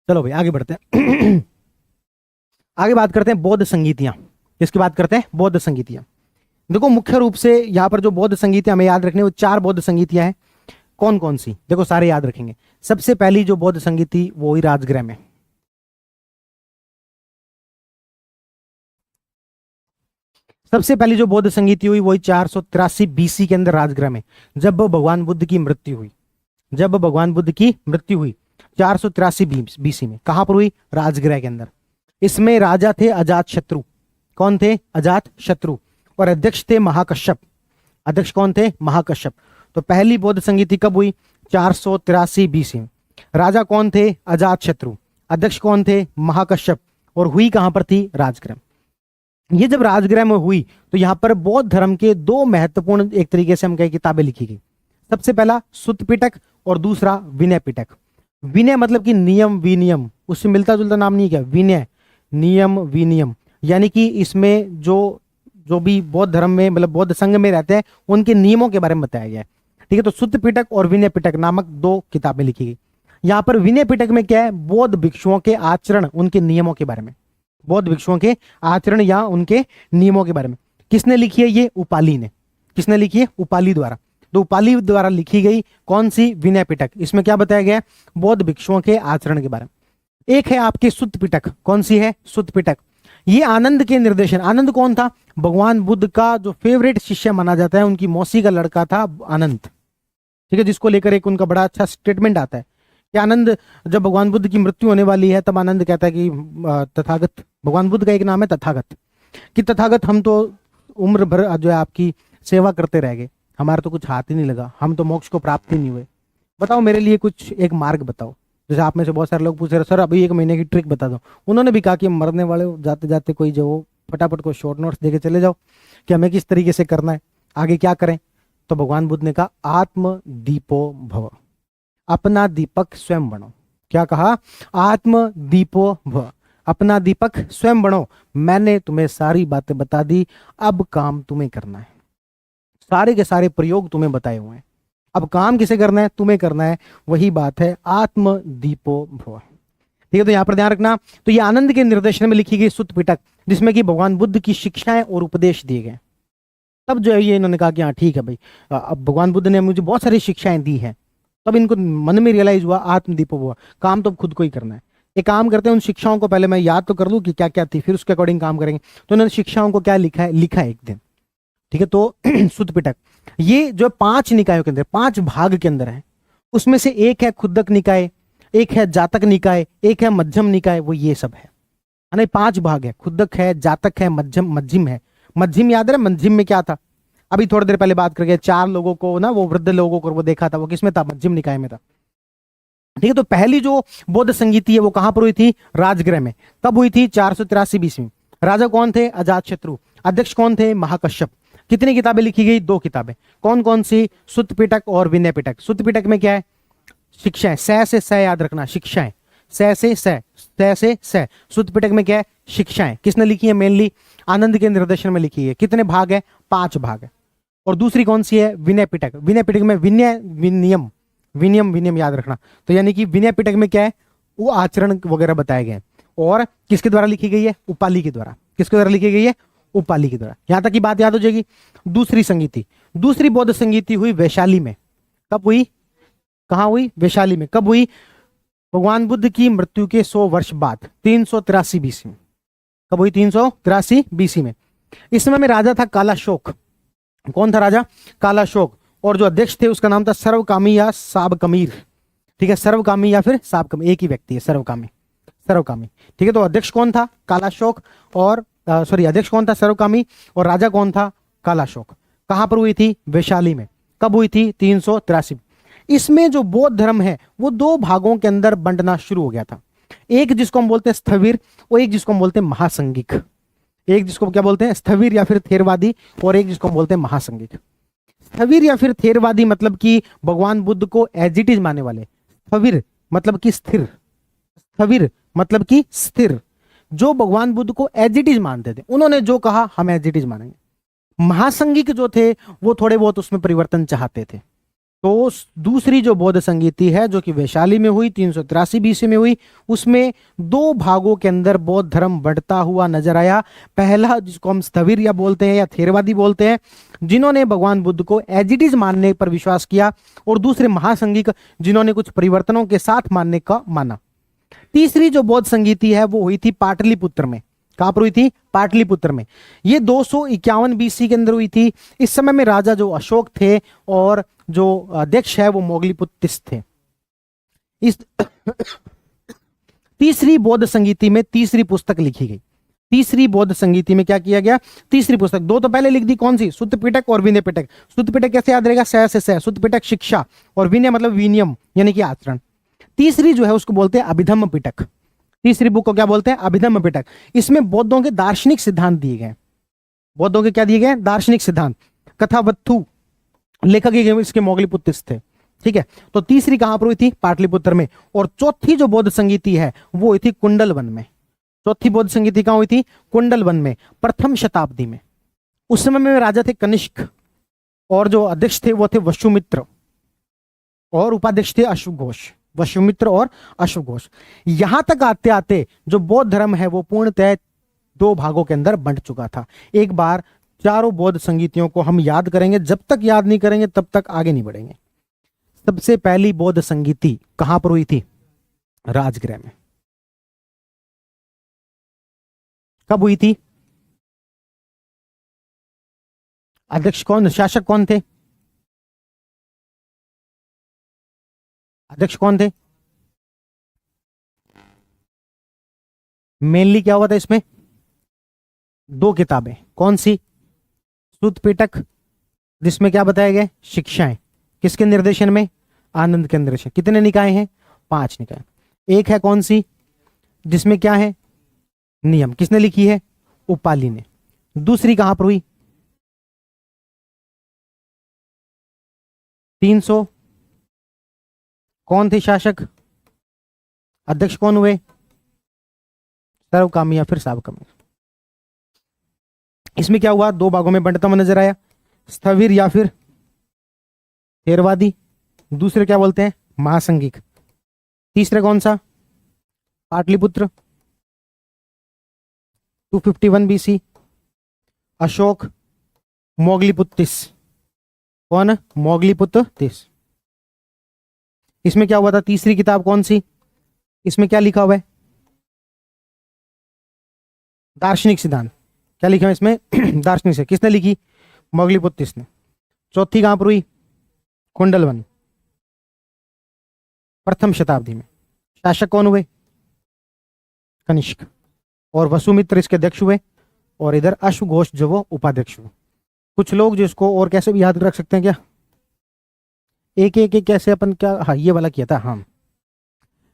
चलो भाई आगे बढ़ते हैं। आगे बात करते हैं बौद्ध संगीतियां। किसकी बात करते हैं, बौद्ध संगीतियां। देखो मुख्य रूप से यहाँ पर जो बौद्ध संगीतियां हमें याद रखने, वो 4 बौद्ध संगीतियां हैं। कौन कौन सी, देखो सारे याद रखेंगे। सबसे पहली जो बौद्ध संगीत थी वो हुई राजगृह में। सबसे पहली जो बौद्ध संगीति हुई वही 483 BC के अंदर राजगृह में, जब भगवान बुद्ध की मृत्यु हुई। जब भगवान बुद्ध की मृत्यु हुई 483 BC में, कहां पर हुई, राजगृह के अंदर। इसमें राजा थे अजात शत्रु। कौन थे, अजात शत्रु। और अध्यक्ष थे महाकश्यप। अध्यक्ष कौन थे, महाकश्यप। तो पहली बौद्ध संगीति कब हुई, 483 BC में। राजा कौन थे, अजात शत्रु। अध्यक्ष कौन थे, महाकश्यप। और हुई कहां पर थी, राजगृह। ये जब राजगृह में हुई तो यहां पर बौद्ध धर्म के 2 महत्वपूर्ण एक तरीके से हम कहें किताबें लिखी गई। सबसे पहला सुत्त पिटक और दूसरा विनय पिटक। विनय मतलब कि नियम विनियम, उससे मिलता जुलता नाम नहीं क्या, विनय, नियम, विनियम। यानी कि इसमें जो जो भी बौद्ध धर्म में मतलब बौद्ध संघ में रहते हैं उनके नियमों के बारे में बताया गया है। ठीक है, तो सुत्त पिटक और विनय पिटक नामक 2 किताबें लिखी गई। यहाँ पर विनय पिटक में क्या है, बौद्ध भिक्षुओं के आचरण, उनके नियमों के बारे में, बौद्ध भिक्षुओं के आचरण या उनके नियमों के बारे में। किसने लिखी है ये, उपाली ने। किसने लिखी है, उपाली द्वारा। तो उपाली द्वारा लिखी गई कौन सी, विनय पिटक। इसमें क्या बताया गया है, बौद्ध भिक्षुओं के आचरण के बारे में। एक है आपके सुत्त पिटक, कौन सी है, सुत्त पिटक। ये आनंद के निर्देशन, आनंद कौन था, भगवान बुद्ध का जो फेवरेट शिष्य माना जाता है, उनकी मौसी का लड़का था आनंद। ठीक है, जिसको लेकर एक उनका बड़ा अच्छा स्टेटमेंट आता है कि आनंद, जब भगवान बुद्ध की मृत्यु होने वाली है तब आनंद कहता है कि तथागत, भगवान बुद्ध का एक नाम है तथागत, कि तथागत हम तो उम्र भर जो है आपकी सेवा करते रह गए, हमारा तो कुछ हाथ ही नहीं लगा, हम तो मोक्ष को प्राप्त ही नहीं हुए, बताओ मेरे लिए कुछ एक मार्ग बताओ। जैसे आप में से बहुत सारे लोग पूछ रहे सर अभी 1 महीने की ट्रिक बता दो। उन्होंने भी कहा कि मरने वाले जाते जाते कोई जो फटाफट को शॉर्ट नोट्स देके चले जाओ कि हमें किस तरीके से करना है, आगे क्या करें। तो भगवान बुद्ध ने कहा आत्म दीपो भव, अपना दीपक स्वयं बनो। क्या कहा, आत्म दीपो भव, अपना दीपक स्वयं बनो। मैंने तुम्हें सारी बातें बता दी, अब काम तुम्हें करना है। सारे के सारे प्रयोग तुम्हें बताए हुए हैं, अब काम किसे करना है, तुम्हें करना है। वही बात है आत्म दीपो भव। ठीक है, तो यहां पर ध्यान रखना। तो ये आनंद के निर्देशन में लिखी गई सुत्त पिटक, जिसमें कि भगवान बुद्ध की शिक्षाएं और उपदेश दिए गए। तब जो है ये इन्होंने कहा कि हाँ ठीक है भाई, अब भगवान बुद्ध ने मुझे बहुत सारी शिक्षाएं दी हैं। तब इनको मन में रियलाइज हुआ आत्म दीपो भव, काम तो खुद को ही करना है। एक काम करते हैं, उन शिक्षाओं को पहले मैं याद तो कर लूं कि क्या क्या थी, फिर उसके अकॉर्डिंग काम करेंगे। तो उन्होंने शिक्षाओं को क्या लिखा है, लिखा है एक दिन। ठीक है, तो सुत्त पिटक ये जो 5 निकायों के अंदर, 5 भाग के अंदर है, उसमें से एक है खुद्दक निकाय, एक है जातक निकाय, एक है मध्यम निकाय, वो ये सब है ना। 5 भाग है, खुद्दक है, जातक है, मध्यम है। मध्यम याद है, मध्यम में क्या था, अभी थोड़ी देर पहले बात करके 4 लोगों को ना, वो वृद्ध लोगों को वो देखा था, वो किसमें था, मध्यम निकाय में था। ठीक है, तो पहली जो बौद्ध संगीति है वो कहां पर हुई थी, राजगृह में। कब हुई थी, 483 बीसी में। राजा कौन थे, अजातशत्रु। अध्यक्ष कौन थे, महाकश्यप। कितनी किताबें लिखी गई, 2 किताबें। कौन कौन सी, सुत्त पिटक और विनय पिटक। सुत्त पिटक में क्या है, शिक्षाएं, से स याद रखना, शिक्षाएं, से स। सुत्त पिटक में क्या है, शिक्षाएं। किसने लिखी है, मेनली आनंद के निर्देशन में लिखी है। कितने भाग है, 5 भाग है। और दूसरी कौन सी है, विनय पिटक। विनय पिटक में विनय, विनियम, विनियम याद रखना। तो यानी कि विनय पिटक में क्या है, वो आचरण वगैरह बताए गए। और किसके द्वारा लिखी गई है, उपाली के द्वारा। किसके द्वारा लिखी गई है, उपाली के द्वारा। यहां तक की बात याद हो जाएगी। दूसरी संगीति, दूसरी बौद्ध संगीति हुई वैशाली में। कब हुई, कहां हुई, वैशाली में। कब हुई, भगवान बुद्ध की मृत्यु के 100 वर्ष बाद, 383 बीसी में। कब हुई, 383 बीसी में। इस समय में राजा था कालाशोक। कौन था राजा, कालाशोक। और जो अध्यक्ष थे उसका नाम था सर्वकामी या साबकमीर। ठीक है, सर्वकामी या फिर साबकमीर, एक ही व्यक्ति है, सर्वकामी, सर्वकामी। ठीक है, तो अध्यक्ष कौन था, कालाशोक। और अध्यक्ष कौन था, सर्वकामी। और राजा कौन था, कालाशोक। कहां पर हुई थी, वैशाली में। कब हुई थी, 383। इसमें जो बौद्ध धर्म है वो 2 भागों के अंदर बंटना शुरू हो गया था। एक जिसको हम बोलते हैं स्थविर, और एक जिसको हम बोलते हैं महासंगिक। एक जिसको क्या बोलते हैं, स्थविर या फिर थेरवादी, और एक जिसको हम बोलते हैं महासंगिक। स्थविर या फिर थेरवादी मतलब कि भगवान बुद्ध को एज इट इज मानने वाले। स्थविर मतलब कि स्थिर, स्थविर मतलब कि स्थिर, जो भगवान बुद्ध को एज इट इज मानते थे। उन्होंने जो कहा हम एज इट इज मानेंगे। महासंगिक जो थे वो थोड़े बहुत उसमें परिवर्तन चाहते थे। तो दूसरी जो बौद्ध संगीति है जो कि वैशाली में हुई, 383 बीसी में हुई, उसमें 2 भागों के अंदर बौद्ध धर्म बढ़ता हुआ नजर आया। पहला जिसको हम स्थविर या बोलते हैं या थेरवादी बोलते हैं, जिन्होंने भगवान बुद्ध को एज इट इज मानने पर विश्वास किया। और दूसरे महासंगिक, जिन्होंने कुछ परिवर्तनों के साथ मानने का माना। तीसरी जो बौद्ध संगीति है वो हुई थी पाटलिपुत्र में। कहां पर हुई थी, पाटलिपुत्र में। ये 251 बीसी के अंदर हुई थी। इस समय में राजा जो अशोक थे और जो अध्यक्ष है वो मोगलीपुत्तिस थे। इस तीसरी बौद्ध संगीति में तीसरी पुस्तक लिखी गई। तीसरी बौद्ध संगीति में क्या किया गया, तीसरी पुस्तक। 2 तो पहले लिख दी, कौन सी, सुत्त पिटक और विनय पिटक। सुत्त पिटक कैसे याद रहेगा, से सुत्त पिटक शिक्षा, और विनय मतलब विनियम यानी कि आचरण। तीसरी जो है उसको बोलते हैं अभिधम्म पिटक। तीसरी बुक को क्या बोलते हैं, अभिधम्म पिटक। इसमें बौद्धों के दार्शनिक सिद्धांत दिए गए। बौद्धों के क्या दिए गए, दार्शनिक सिद्धांत। कथावत्थु लेखक इसके मोगलीपुत्तिस थे। ठीक है। तो तीसरी कहां पर हुई थी? पाटलिपुत्र में। और चौथी जो बौद्ध संगीति है वो हुई थी कुंडलवन में। चौथी बौद्ध संगीति कहां हुई थी? कुंडलवन में, प्रथम शताब्दी में। उस समय में राजा थे कनिष्क, और जो अध्यक्ष थे वो थे वसुमित्र, और उपाध्यक्ष थे अश्वघोष। वसुमित्र और अश्वघोष। यहां तक आते आते जो बौद्ध धर्म है वो पूर्णतः दो भागों के अंदर बंट चुका था। एक बार चारों बौद्ध संगीतियों को हम याद करेंगे, जब तक याद नहीं करेंगे तब तक आगे नहीं बढ़ेंगे। सबसे पहली बौद्ध संगीति कहां पर हुई थी? राजगृह में। कब हुई थी? अध्यक्ष कौन, शासक कौन थे? अध्यक्ष कौन थे? मेनली क्या हुआ था इसमें? दो किताबें। कौन सी? सुत्त पिटक, जिसमें क्या बताया गया? शिक्षाएं। किसके निर्देशन में? आनंद के निर्देशन। कितने निकाय हैं? 5 निकाय। एक है कौन सी? जिसमें क्या है? नियम। किसने लिखी है? उपाली ने। दूसरी कहां पर हुई? 300। कौन थे शासक? अध्यक्ष कौन हुए? सर्वकामी या फिर सावकामी। इसमें क्या हुआ? दो भागों में बंटता हुआ नजर आया, स्थविर या फिर थेरवादी। दूसरे क्या बोलते हैं? महासंघिक। तीसरे कौन सा? पाटलिपुत्र 251 BC। अशोक मोगलीपुत्तिस। कौन? मोगलीपुत्तिस। इसमें क्या हुआ था? तीसरी किताब कौन सी? इसमें क्या लिखा हुआ है? दार्शनिक सिद्धांत। क्या लिखा है इसमें? दार्शनिक से। किसने लिखी? मोगलीपुत्तिस ने। चौथी कहां पर हुई? कुंडलवन, प्रथम शताब्दी में। शासक कौन हुए? कनिष्क। और वसुमित्र इसके अध्यक्ष हुए, और इधर अश्वघोष जो वो उपाध्यक्ष हुए। कुछ लोग जिसको और कैसे भी याद रख सकते हैं क्या? एक एक कैसे अपन क्या, हाँ ये वाला किया था। हाँ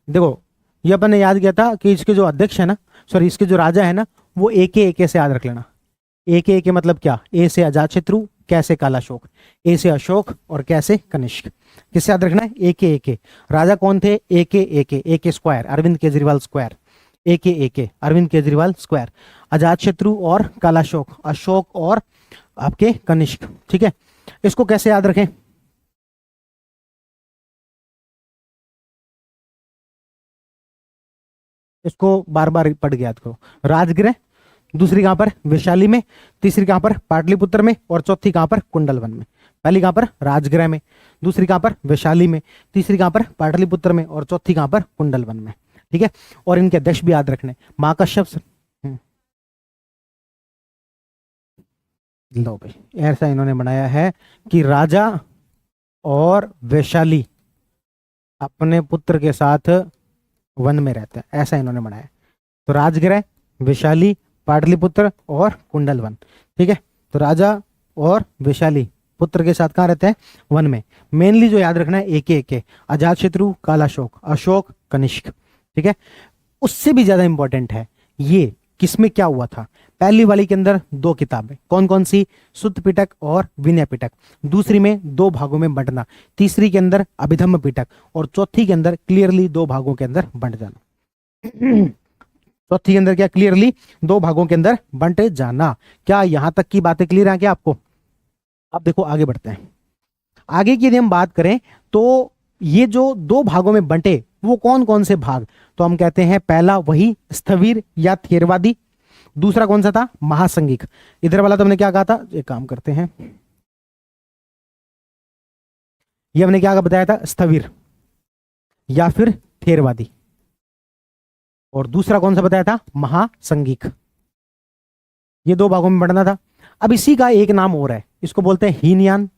देखो, ये अपन ने याद किया था कि इसके जो अध्यक्ष है ना, सॉरी इसके जो राजा है ना, वो एक से याद रख लेना। एक मतलब क्या? ए से अजातशत्रु, कैसे कालाशोक, ए से अशोक और कैसे कनिष्क। किससे याद रखना है? एक राजा कौन थे? एक स्क्वायर, अरविंद केजरीवाल स्क्वायर। एक अरविंद केजरीवाल स्क्वायर। अजातशत्रु और कालाशोक, अशोक और आपके कनिष्क। ठीक है, इसको कैसे याद रखें? इसको बार बार पढ़ के याद करो। राजगृह, दूसरी कहां पर? वैशाली में। तीसरी कहां पर? पाटलिपुत्र में। और चौथी कहां पर? कुंडलवन में। पहली कहां पर? राजगृह में। दूसरी कहां पर? वैशाली में। तीसरी कहां पर? पाटलिपुत्र में। और चौथी कहां पर? कुंडलवन में। ठीक है, और इनके अध्यक्ष भी याद रखने। महाकश्यप। लो भाई, ऐसा इन्होंने बनाया है कि राजा और वैशाली अपने पुत्र के साथ वन में रहते हैं, ऐसा इन्होंने बनाया। तो राजगृह, वैशाली, पाटलिपुत्र और कुंडलवन। ठीक है, तो राजा और वैशाली पुत्र के साथ कहाँ रहते हैं? वन में। मेनली जो याद रखना है एक अजातशत्रु, कालाशोक, अशोक, कनिष्क। ठीक है, उससे भी ज्यादा इंपॉर्टेंट है ये किसमें क्या हुआ था। पहली वाली के अंदर दो किताबें, कौन कौन सी? सुत्त पिटक और विनय पिटक। दूसरी में दो भागों में बंटना। तीसरी के अंदर अभिधम्म पिटक। और चौथी के अंदर क्लियरली दो भागों के अंदर बंट जाना। चौथी के अंदर क्या? क्लियरली दो भागों के अंदर बंटे जाना। क्या यहां तक की बातें क्लियर है क्या आपको? अब देखो आगे बढ़ते हैं। आगे की यदि हम बात करें तो ये जो दो भागों में बंटे वो कौन कौन से भाग? तो हम कहते हैं पहला वही स्थविर या थेरवादी। दूसरा कौन सा था? महासंघिक। इधर वाला तो हमने क्या कहा था? एक काम करते हैं, ये हमने क्या बताया था? स्थविर या फिर थेरवादी। और दूसरा कौन सा बताया था? महासंघिक। ये दो भागों में बढ़ना था। अब इसी का एक नाम और है, इसको बोलते हैं हीनयान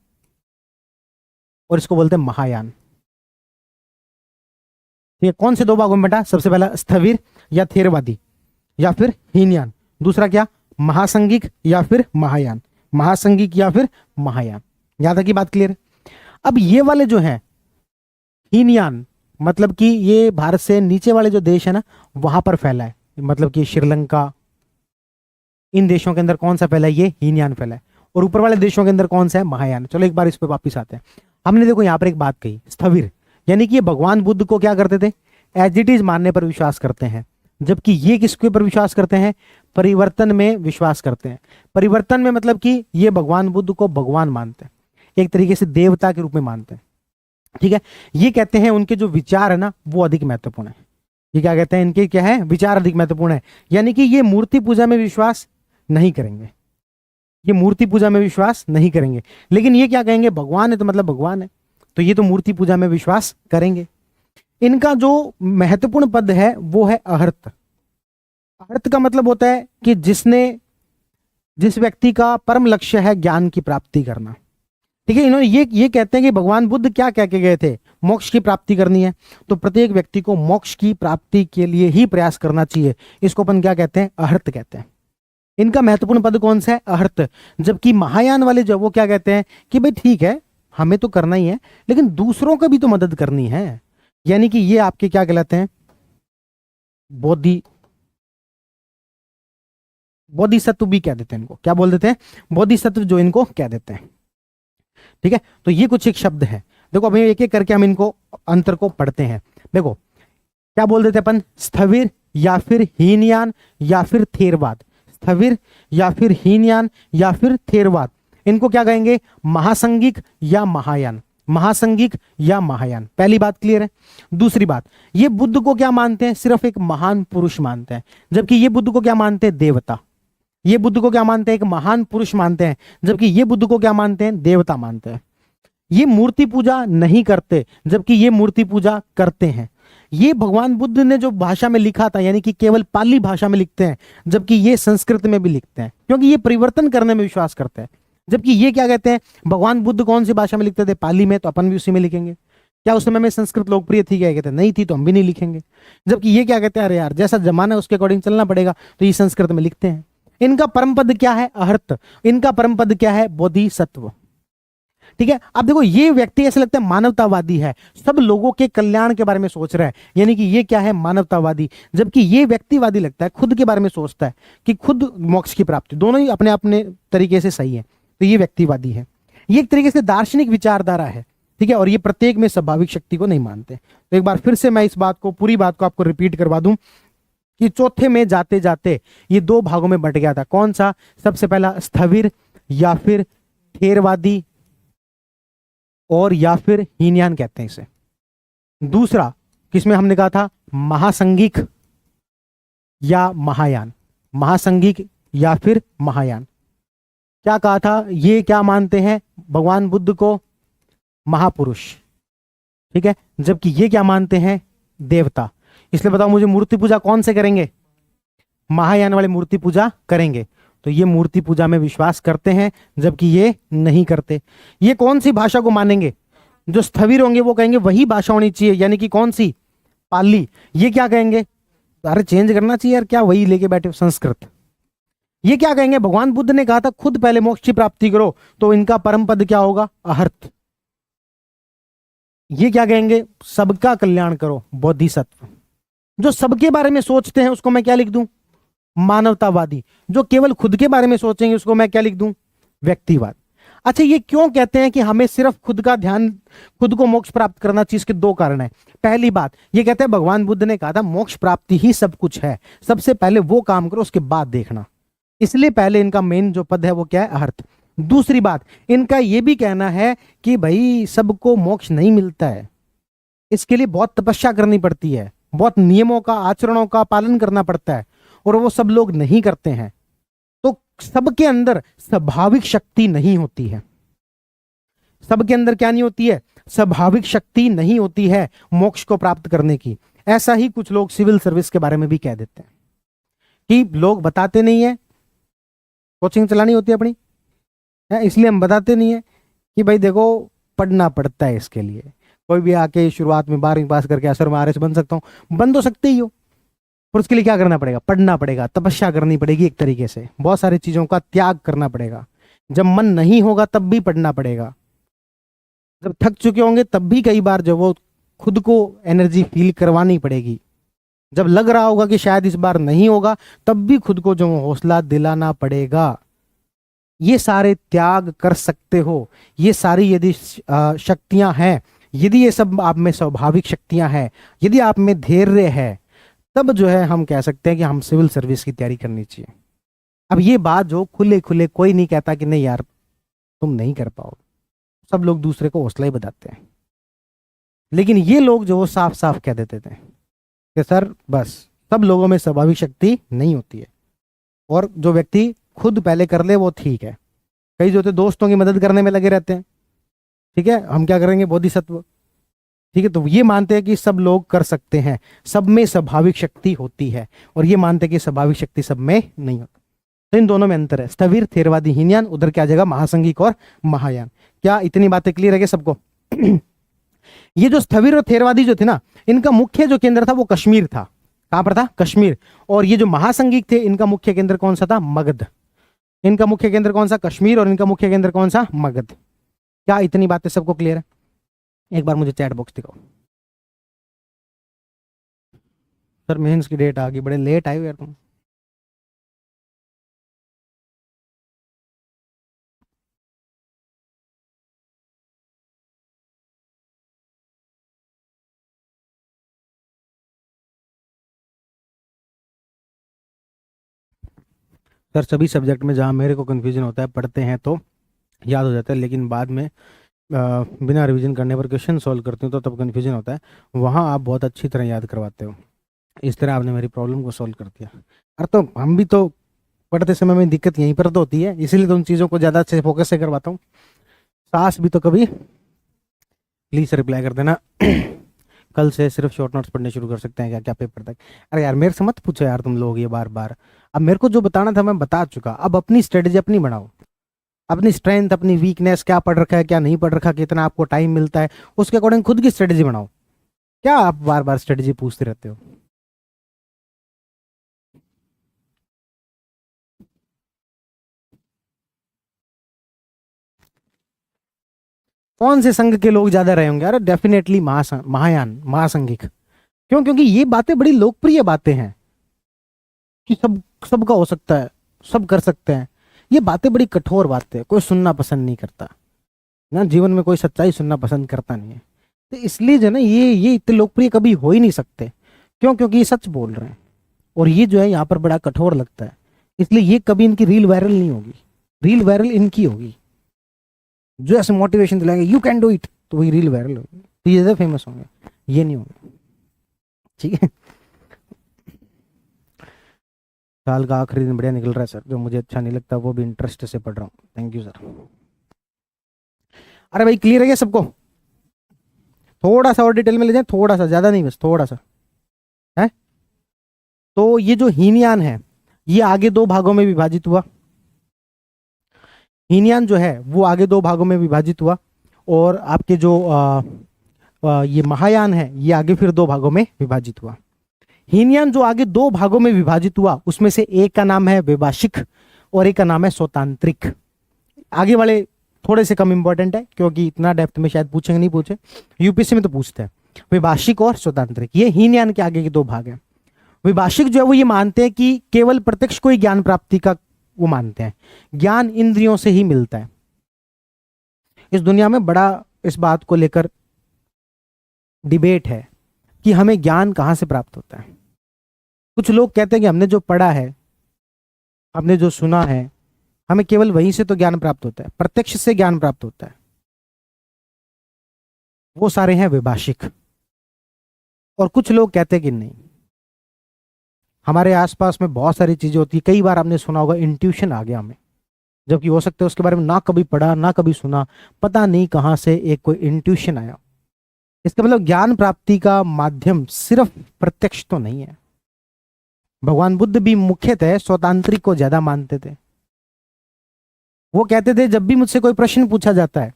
और इसको बोलते हैं महायान। ये कौन से दो भागों में बंटा? सबसे पहला स्थविर या थेरवादी या फिर हीनयान। दूसरा क्या? महासंघिक या फिर महायान। महासंघिक या फिर महायान। यहां तक की बात क्लियर है? अब ये वाले जो हैं हीनयान, मतलब कि ये भारत से नीचे वाले जो देश है ना वहां पर फैला है, मतलब कि श्रीलंका, इन देशों के अंदर कौन सा फैला है? ये हीनयान फैला है। और ऊपर वाले देशों के अंदर कौन सा है, महायान। चलो एक बार इस पे वापिस आते हैं। हमने देखो यहाँ पर एक बात कही, स्थविर, यानी कि ये भगवान बुद्ध को क्या करते थे, एज इट इज मानने पर विश्वास करते हैं, जबकि ये किसके ऊपर विश्वास करते हैं, परिवर्तन में विश्वास करते हैं। परिवर्तन में मतलब कि ये भगवान बुद्ध को भगवान मानते हैं, एक तरीके से देवता के रूप में मानते हैं, ठीक है। ये कहते हैं उनके जो विचार है ना वो अधिक महत्वपूर्ण है। ये क्या कहते हैं, इनके क्या है, विचार अधिक महत्वपूर्ण है, यानी कि ये मूर्ति पूजा में विश्वास नहीं करेंगे, ये मूर्ति पूजा में विश्वास नहीं करेंगे। लेकिन ये क्या कहेंगे, भगवान है तो मतलब भगवान है, तो ये तो मूर्ति पूजा में विश्वास करेंगे। इनका जो महत्वपूर्ण पद है वो है अहर्त। अहर्त का मतलब होता है कि जिस व्यक्ति का परम लक्ष्य है ज्ञान की प्राप्ति करना, ठीक है। इन्होंने ये कहते हैं कि भगवान बुद्ध क्या कह के गए थे, मोक्ष की प्राप्ति करनी है, तो प्रत्येक व्यक्ति को मोक्ष की प्राप्ति के लिए ही प्रयास करना चाहिए। इसको अपन क्या कहते हैं, अहर्त कहते हैं। इनका महत्वपूर्ण पद कौन सा है, अहर्त। जबकि महायान वाले जो वो क्या कहते हैं कि भाई ठीक है हमें तो करना ही है, लेकिन दूसरों को भी तो मदद करनी है, यानी कि ये आपके क्या कहलाते हैं, बोधिसत्व भी कह देते हैं इनको। क्या बोल देते हैं, बोधिसत्व जो इनको कह देते हैं, ठीक है। तो ये कुछ एक शब्द है। देखो अभी एक एक करके हम इनको अंतर को पढ़ते हैं। देखो क्या बोल देते अपन, स्थविर या फिर हीनयान या फिर थेरवाद, स्थविर या फिर हीनयान या फिर थेरवाद, इनको क्या कहेंगे, महासंगिक या महायान, महासंगिक या महायान। पहली बात क्लियर है। दूसरी बात, ये बुद्ध को क्या मानते हैं, सिर्फ एक महान पुरुष मानते हैं, जबकि ये बुद्ध को क्या मानते हैं, देवता। ये बुद्ध को क्या मानते हैं, एक महान पुरुष मानते हैं, जबकि ये बुद्ध को क्या मानते हैं, देवता मानते हैं। ये मूर्ति पूजा नहीं करते, जबकि ये मूर्ति पूजा करते हैं। ये भगवान बुद्ध ने जो भाषा में लिखा था, यानी कि केवल पाली भाषा में लिखते हैं, जबकि ये संस्कृत में भी लिखते हैं, क्योंकि ये परिवर्तन करने में विश्वास करते हैं। जबकि ये क्या कहते हैं, भगवान बुद्ध कौन सी भाषा में लिखते थे, पाली में, तो अपन भी उसी में लिखेंगे। क्या उस समय में संस्कृत लोकप्रिय थी, क्या कहते हैं, नहीं थी, तो हम भी नहीं लिखेंगे। जबकि ये क्या कहते हैं, अरे यार जैसा जमाना है उसके अकॉर्डिंग चलना पड़ेगा, तो ये संस्कृत में लिखते हैं। इनका परम पद क्या है, अहर्त। इनका परम पद क्या है, बोधिसत्व, ठीक है। अब देखो ये व्यक्ति ऐसा लगता है मानवतावादी है, सब लोगों के कल्याण के बारे में सोच रहा है, यानी कि ये क्या है, मानवतावादी। जबकि ये व्यक्तिवादी लगता है, खुद के बारे में सोचता है कि खुद मोक्ष की प्राप्ति, दोनों ही अपने अपने तरीके से सही है, तो ये व्यक्तिवादी है। ये एक तरीके से दार्शनिक विचारधारा है, ठीक है। और ये प्रत्येक में स्वाभाविक शक्ति को नहीं मानते। तो एक बार फिर से मैं इस बात को, पूरी बात को आपको रिपीट करवा दूं कि चौथे में जाते जाते ये दो भागों में बंट गया था। कौन सा, सबसे पहला स्थविर या फिर थेरवादी और या फिर हीनयान कहते हैं इसे। दूसरा किसमें हमने कहा था, महासंगिक या महायान, महासंगिक या फिर महायान। क्या कहा था, ये क्या मानते हैं, भगवान बुद्ध को महापुरुष, ठीक है, जबकि ये क्या मानते हैं, देवता। इसलिए बताओ मुझे, मूर्ति पूजा कौन से करेंगे, महायान वाले मूर्ति पूजा करेंगे। तो ये मूर्ति पूजा में विश्वास करते हैं, जबकि ये नहीं करते। ये कौन सी भाषा को मानेंगे, जो स्थविर होंगे वो कहेंगे वही भाषा होनी चाहिए, यानी कि कौन सी, पाली। ये क्या कहेंगे, अरे चेंज करना चाहिए यार, क्या वही लेके बैठे हो, संस्कृत। ये क्या कहेंगे, भगवान बुद्ध ने कहा था खुद पहले मोक्ष की प्राप्ति करो, तो इनका परम पद क्या होगा, अहर्त। ये क्या कहेंगे, सबका कल्याण करो, बोधिसत्व। जो सबके बारे में सोचते हैं उसको मैं क्या लिख दूं, मानवतावादी। जो केवल खुद के बारे में सोचेंगे उसको मैं क्या लिख दूं, व्यक्तिवाद। अच्छा, ये क्यों कहते हैं कि हमें सिर्फ खुद का ध्यान, खुद को मोक्ष प्राप्त करना चाहिए, इसके दो कारण है। पहली बात, ये कहते हैं भगवान बुद्ध ने कहा था मोक्ष प्राप्ति ही सब कुछ है, सबसे पहले वो काम करो उसके बाद देखना, इसलिए पहले इनका मेन जो पद है वो क्या है, अहर्त। दूसरी बात, इनका ये भी कहना है कि भाई सबको मोक्ष नहीं मिलता है, इसके लिए बहुत तपस्या करनी पड़ती है, बहुत नियमों का, आचरणों का पालन करना पड़ता है, और वो सब लोग नहीं करते हैं। तो सबके अंदर स्वाभाविक शक्ति नहीं होती है, सबके अंदर क्या नहीं होती है, स्वाभाविक शक्ति नहीं होती है मोक्ष को प्राप्त करने की। ऐसा ही कुछ लोग सिविल सर्विस के बारे में भी कह देते हैं कि लोग बताते नहीं है, कोचिंग चलानी होती है अपनी है, इसलिए हम बताते नहीं है कि भाई देखो पढ़ना पड़ता है इसके लिए। कोई भी आके शुरुआत में 12वीं पास करके असर में आरएस बन सकता हूँ, बन तो सकते ही हो, पर उसके लिए क्या करना पड़ेगा, पढ़ना पड़ेगा, तपस्या करनी पड़ेगी, एक तरीके से बहुत सारी चीजों का त्याग करना पड़ेगा। जब मन नहीं होगा तब भी पढ़ना पड़ेगा, जब थक चुके होंगे तब भी कई बार जब वो खुद को एनर्जी फील करवानी पड़ेगी, जब लग रहा होगा कि शायद इस बार नहीं होगा तब भी खुद को जो हौसला दिलाना पड़ेगा। ये सारे त्याग कर सकते हो, ये सारी यदि शक्तियां हैं, यदि ये सब आप में स्वाभाविक शक्तियां हैं, यदि आप में धैर्य है, तब जो है हम कह सकते हैं कि हम सिविल सर्विस की तैयारी करनी चाहिए। अब ये बात जो खुले खुले कोई नहीं कहता कि नहीं यार तुम नहीं कर पाओगे, सब लोग दूसरे को हौसला ही बताते हैं, लेकिन ये लोग जो वो साफ साफ कह देते थे कि सर बस सब लोगों में स्वाभाविक शक्ति नहीं होती है, और जो व्यक्ति खुद पहले कर ले वो ठीक है। कई जो होते दोस्तों की मदद करने में लगे रहते हैं, ठीक है, हम क्या करेंगे बोधिसत्व, ठीक है, तो ये मानते हैं कि सब लोग कर सकते हैं, सब में स्वाभाविक शक्ति होती है, और ये मानते हैं कि स्वाभाविक शक्ति सब में नहीं होती। तो इन दोनों में अंतर है, स्थविर थेरवादी हीनयान, उधर क्या जगह महासंघिक और महायान। क्या इतनी बातें क्लियर है क्या सबको? ये जो स्थविर और थेरवादी जो थे ना, इनका मुख्य जो केंद्र था वो कश्मीर था। कहां पर था? कश्मीर। और ये जो महासंघिक थे इनका मुख्य केंद्र कौन सा था? मगध। इनका मुख्य केंद्र कौन सा? कश्मीर। और इनका मुख्य केंद्र कौन सा? मगध। क्या इतनी बातें सबको क्लियर है? एक बार मुझे चैट बॉक्स दिखाओ। सर मेंस की डेट आ गई, बड़े लेट आए हो यार तुम। सर सभी सब्जेक्ट में जहाँ मेरे को कन्फ्यूजन होता है, पढ़ते हैं तो याद हो जाता है, लेकिन बाद में बिना रिवीजन करने पर क्वेश्चन सॉल्व करते हो तो तब कन्फ्यूजन होता है। वहाँ आप बहुत अच्छी तरह याद करवाते हो, इस तरह आपने मेरी प्रॉब्लम को सॉल्व कर दिया। अरे तो हम भी तो पढ़ते समय में दिक्कत यहीं पर तो होती है, इसीलिए तो उन चीज़ों को ज़्यादा अच्छे से फोकस से करवाता हूँ। सास भी तो कभी प्लीज़ रिप्लाई कर देना। कल से सिर्फ शॉर्ट नोट्स पढ़ने शुरू कर सकते हैं क्या? क्या पेपर तक? अरे यार मेरे से मत पूछो यार तुम लोग ये बार बार। अब मेरे को जो बताना था मैं बता चुका, अब अपनी स्ट्रेटेजी अपनी बनाओ, अपनी स्ट्रेंथ अपनी वीकनेस, क्या पढ़ रखा है क्या नहीं पढ़ रखा, कितना आपको टाइम मिलता है, उसके अकॉर्डिंग खुद की स्ट्रेटेजी बनाओ। क्या आप बार बार स्ट्रेटेजी पूछते रहते हो? कौन से संघ के लोग ज्यादा रहे होंगे? अरे डेफिनेटली महायान महासंघिक। क्यों? क्योंकि ये बातें बड़ी लोकप्रिय बातें हैं कि सबका हो सकता है, सब कर सकते हैं। ये बातें बड़ी कठोर बातें हैं, कोई सुनना पसंद नहीं करता ना, जीवन में कोई सच्चाई सुनना पसंद करता नहीं है। तो इसलिए जो है ना, ये इतने लोकप्रिय कभी हो ही नहीं सकते। क्यों? क्योंकि ये सच बोल रहे हैं, और ये जो है यहाँ पर बड़ा कठोर लगता है, इसलिए ये कभी इनकी रील वायरल नहीं होगी। रील वायरल इनकी होगी, जो ऐसे मोटिवेशन दिलाएंगे यू कैन डू इट, तो वही रील वायरल होगी, तो ये ज्यादा फेमस होंगे, ये नहीं होंगे। ठीक है, साल का आखिरी दिन बढ़िया निकल रहा है सर, जो मुझे अच्छा नहीं लगता वो भी इंटरेस्ट से पढ़ रहा हूँ। Thank you sir. अरे भाई क्लियर है क्या सबको? थोड़ा सा और डिटेल में ले जाए, थोड़ा सा, ज्यादा नहीं, बस थोड़ा सा है। तो ये जो हीनयान है ये आगे दो भागों में विभाजित हुआ। हीनयान जो है वो आगे दो भागों में विभाजित हुआ, और आपके जो ये महायान है ये आगे फिर दो भागों में विभाजित हुआ। हीनयान जो आगे दो भागों में विभाजित हुआ उसमें से एक का नाम है वैभाषिक और एक का नाम है स्वतांत्रिक। आगे वाले थोड़े से कम इंपॉर्टेंट है क्योंकि इतना डेप्थ में शायद पूछेंगे नहीं, पूछे यूपीएससी में तो पूछते हैं। वैभाषिक और स्वतांत्रिक ये हीनयान के आगे के दो भाग हैं। वैभाषिक जो है वो ये मानते हैं कि केवल प्रत्यक्ष को ही ज्ञान प्राप्ति का वो मानते हैं, ज्ञान इंद्रियों से ही मिलता है। इस दुनिया में बड़ा इस बात को लेकर डिबेट है कि हमें ज्ञान कहां से प्राप्त होता है। कुछ लोग कहते हैं कि हमने जो पढ़ा है, हमने जो सुना है, हमें केवल वहीं से तो ज्ञान प्राप्त होता है, प्रत्यक्ष से ज्ञान प्राप्त होता है। वो सारे हैं वैभाषिक। और कुछ लोग कहते हैं कि नहीं, हमारे आसपास में बहुत सारी चीजें होती है। कई बार आपने सुना होगा इंट्यूशन आ गया हमें, जबकि हो सकता है उसके बारे में ना कभी पढ़ा ना कभी सुना, पता नहीं कहां से एक कोई इंट्यूशन आया। इसका मतलब ज्ञान प्राप्ति का माध्यम सिर्फ प्रत्यक्ष तो नहीं है। भगवान बुद्ध भी मुख्यतः स्वतांत्रिक को ज्यादा मानते थे। वो कहते थे जब भी मुझसे कोई प्रश्न पूछा जाता है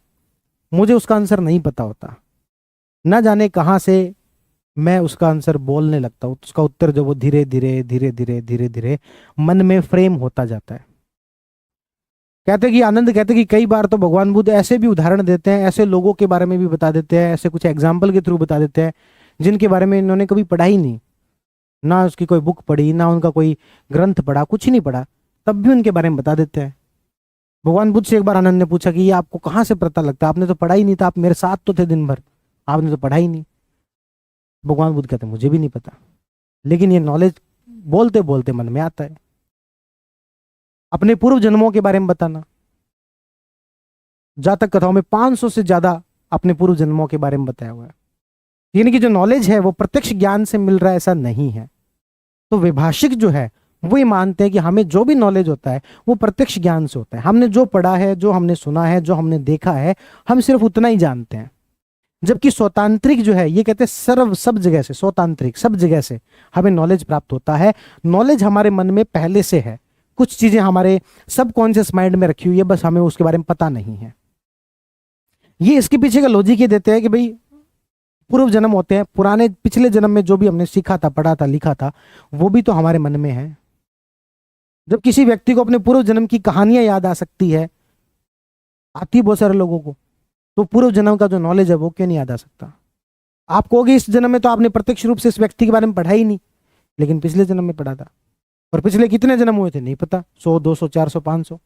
मुझे उसका आंसर नहीं पता होता, ना जाने कहां से मैं उसका आंसर बोलने लगता हूं, उसका उत्तर जो वो धीरे धीरे धीरे धीरे धीरे धीरे मन में फ्रेम होता जाता है। कहते कि आनंद कहते कि कई बार तो भगवान बुद्ध ऐसे भी उदाहरण देते हैं, ऐसे लोगों के बारे में भी बता देते हैं, ऐसे कुछ एग्जाम्पल के थ्रू बता देते हैं जिनके बारे में इन्होंने कभी पढ़ा ही नहीं, ना उसकी कोई बुक पढ़ी, ना उनका कोई ग्रंथ पढ़ा, कुछ नहीं पढ़ा, तब भी उनके बारे में बता देते हैं। भगवान बुद्ध से एक बार आनंद ने पूछा कि ये आपको कहाँ से पता लगता है, आपने तो पढ़ा ही नहीं था, आप मेरे साथ तो थे दिन भर, आपने तो पढ़ा ही नहीं। भगवान बुद्ध कहते मुझे भी नहीं पता, लेकिन ये नॉलेज बोलते बोलते मन में आता है। अपने पूर्व जन्मों के बारे में बताना, जातक कथाओं में 500 से ज्यादा अपने पूर्व जन्मों के बारे में बताया हुआ है। यानी कि जो नॉलेज है वो प्रत्यक्ष ज्ञान से मिल रहा है ऐसा नहीं है। तो विभाषिक जो है वो ये मानते हैं कि हमें जो भी नॉलेज होता है वो प्रत्यक्ष ज्ञान से होता है। हमने जो पढ़ा है, जो हमने सुना है, जो हमने देखा है, हम सिर्फ उतना ही जानते हैं। जबकि स्वतांत्रिक जो है ये कहते हैं सर्व सब जगह से, स्वतांत्रिक सब जगह से हमें नॉलेज प्राप्त होता है। नॉलेज हमारे मन में पहले से है, कुछ चीजें हमारे सबकॉन्शियस माइंड में रखी हुई है, बस हमें उसके बारे में पता नहीं है। ये इसके पीछे का लॉजिक ये देते हैं कि भाई पूर्व जन्म होते हैं, पुराने पिछले जन्म में जो भी हमने सीखा था, पढ़ा था, लिखा था, वो भी तो हमारे मन में है। जब किसी व्यक्ति को अपने पूर्व जन्म की कहानियां याद आ सकती है, आती बहुत सारे लोगों को, तो पूर्व जन्म का जो नॉलेज है वो क्यों नहीं याद आ सकता? आप कहोगे इस जन्म में तो आपने प्रत्यक्ष रूप से इस व्यक्ति के बारे में पढ़ा ही नहीं, लेकिन पिछले जन्म में पढ़ा था। और पिछले कितने जन्म हुए थे नहीं पता, 100, 200, 400, 500,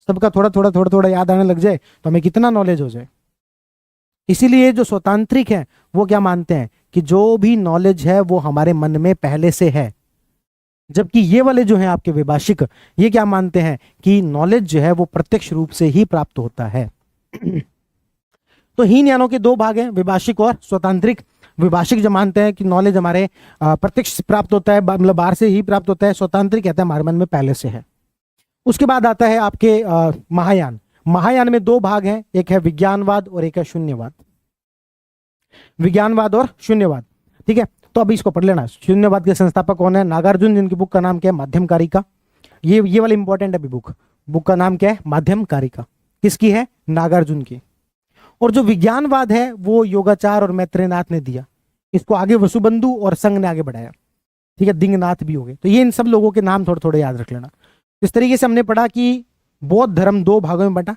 सबका थोड़ा थोड़ा थोड़ा थोड़ा याद आने लग जाए तो हमें कितना नॉलेज हो जाए। इसीलिए जो स्वतांत्रिक है वो क्या मानते हैं कि जो भी नॉलेज है वो हमारे मन में पहले से है। जबकि ये वाले जो हैं आपके विभाषिक, ये क्या मानते हैं कि नॉलेज जो है वो प्रत्यक्ष रूप से ही प्राप्त होता है। तो हीन यानों के दो भाग हैं, विभाषिक और स्वतांत्रिक। विभाषिक जो मानते हैं कि नॉलेज हमारे प्रत्यक्ष से प्राप्त होता है, मतलब बाहर से ही प्राप्त होता है। स्वतांत्रिक कहता है हमारे मन में पहले से है। उसके बाद आता है आपके महायान। महायान में दो भाग हैं, एक है विज्ञानवाद और एक है शून्यवाद। विज्ञानवाद और शून्यवाद, ठीक है। तो अभी इसको पढ़ लेना। शून्यवाद के संस्थापक कौन है? नागार्जुन, जिनकी बुक का नाम क्या है? माध्यमकारिका। ये वाला इंपॉर्टेंट है बुक का नाम क्या है? माध्यमकारिका। किसकी है? नागार्जुन की। और जो विज्ञानवाद है वो योगाचार और मैत्रेयनाथ ने दिया, इसको आगे वसुबंधु और संघ ने आगे बढ़ाया, ठीक है। दिंगनाथ भी हो गए। तो ये इन सब लोगों के नाम थोड़े थोड़े याद रख लेना। इस तरीके से हमने पढ़ा कि बौद्ध धर्म दो भागों में बटा,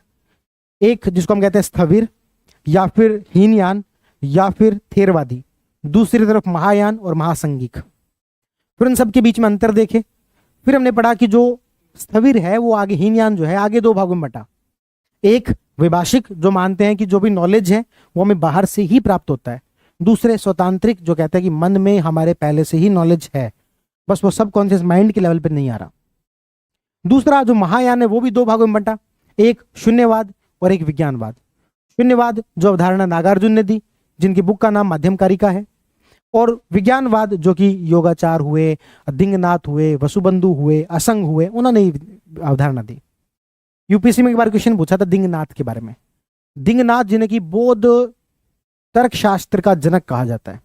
एक जिसको हम कहते हैं स्थविर या फिर हीनयान या फिर थेरवादी, दूसरी तरफ महायान और महासंगीक। फिर उन सब के बीच में अंतर देखे। फिर हमने पढ़ा कि जो स्थविर है वो आगे, हीनयान जो है आगे दो भागों में बटा। एक विभाषिक जो मानते हैं कि जो भी नॉलेज है वो हमें बाहर से ही प्राप्त होता है। दूसरे स्वतांत्रिक जो कहते हैं कि मन में हमारे पहले से ही नॉलेज है, बस वो सब कॉन्शियस माइंड के लेवल पे नहीं आ रहा। दूसरा जो महायान है वो भी दो भागों में बंटा, एक शून्यवाद और एक विज्ञानवाद। शून्यवाद जो अवधारणा नागार्जुन ने दी, जिनकी बुक का नाम माध्यमकारिका है, और विज्ञानवाद जो कि योगाचार हुए, दिंगनाथ हुए, वसुबंधु हुए, असंग हुए, उन्होंने अवधारणा दी। यूपीएससी में एक बार क्वेश्चन पूछा था दिंगनाथ के बारे में। दिंगनाथ जिन्हें कि बौद्ध तर्कशास्त्र का जनक कहा जाता है,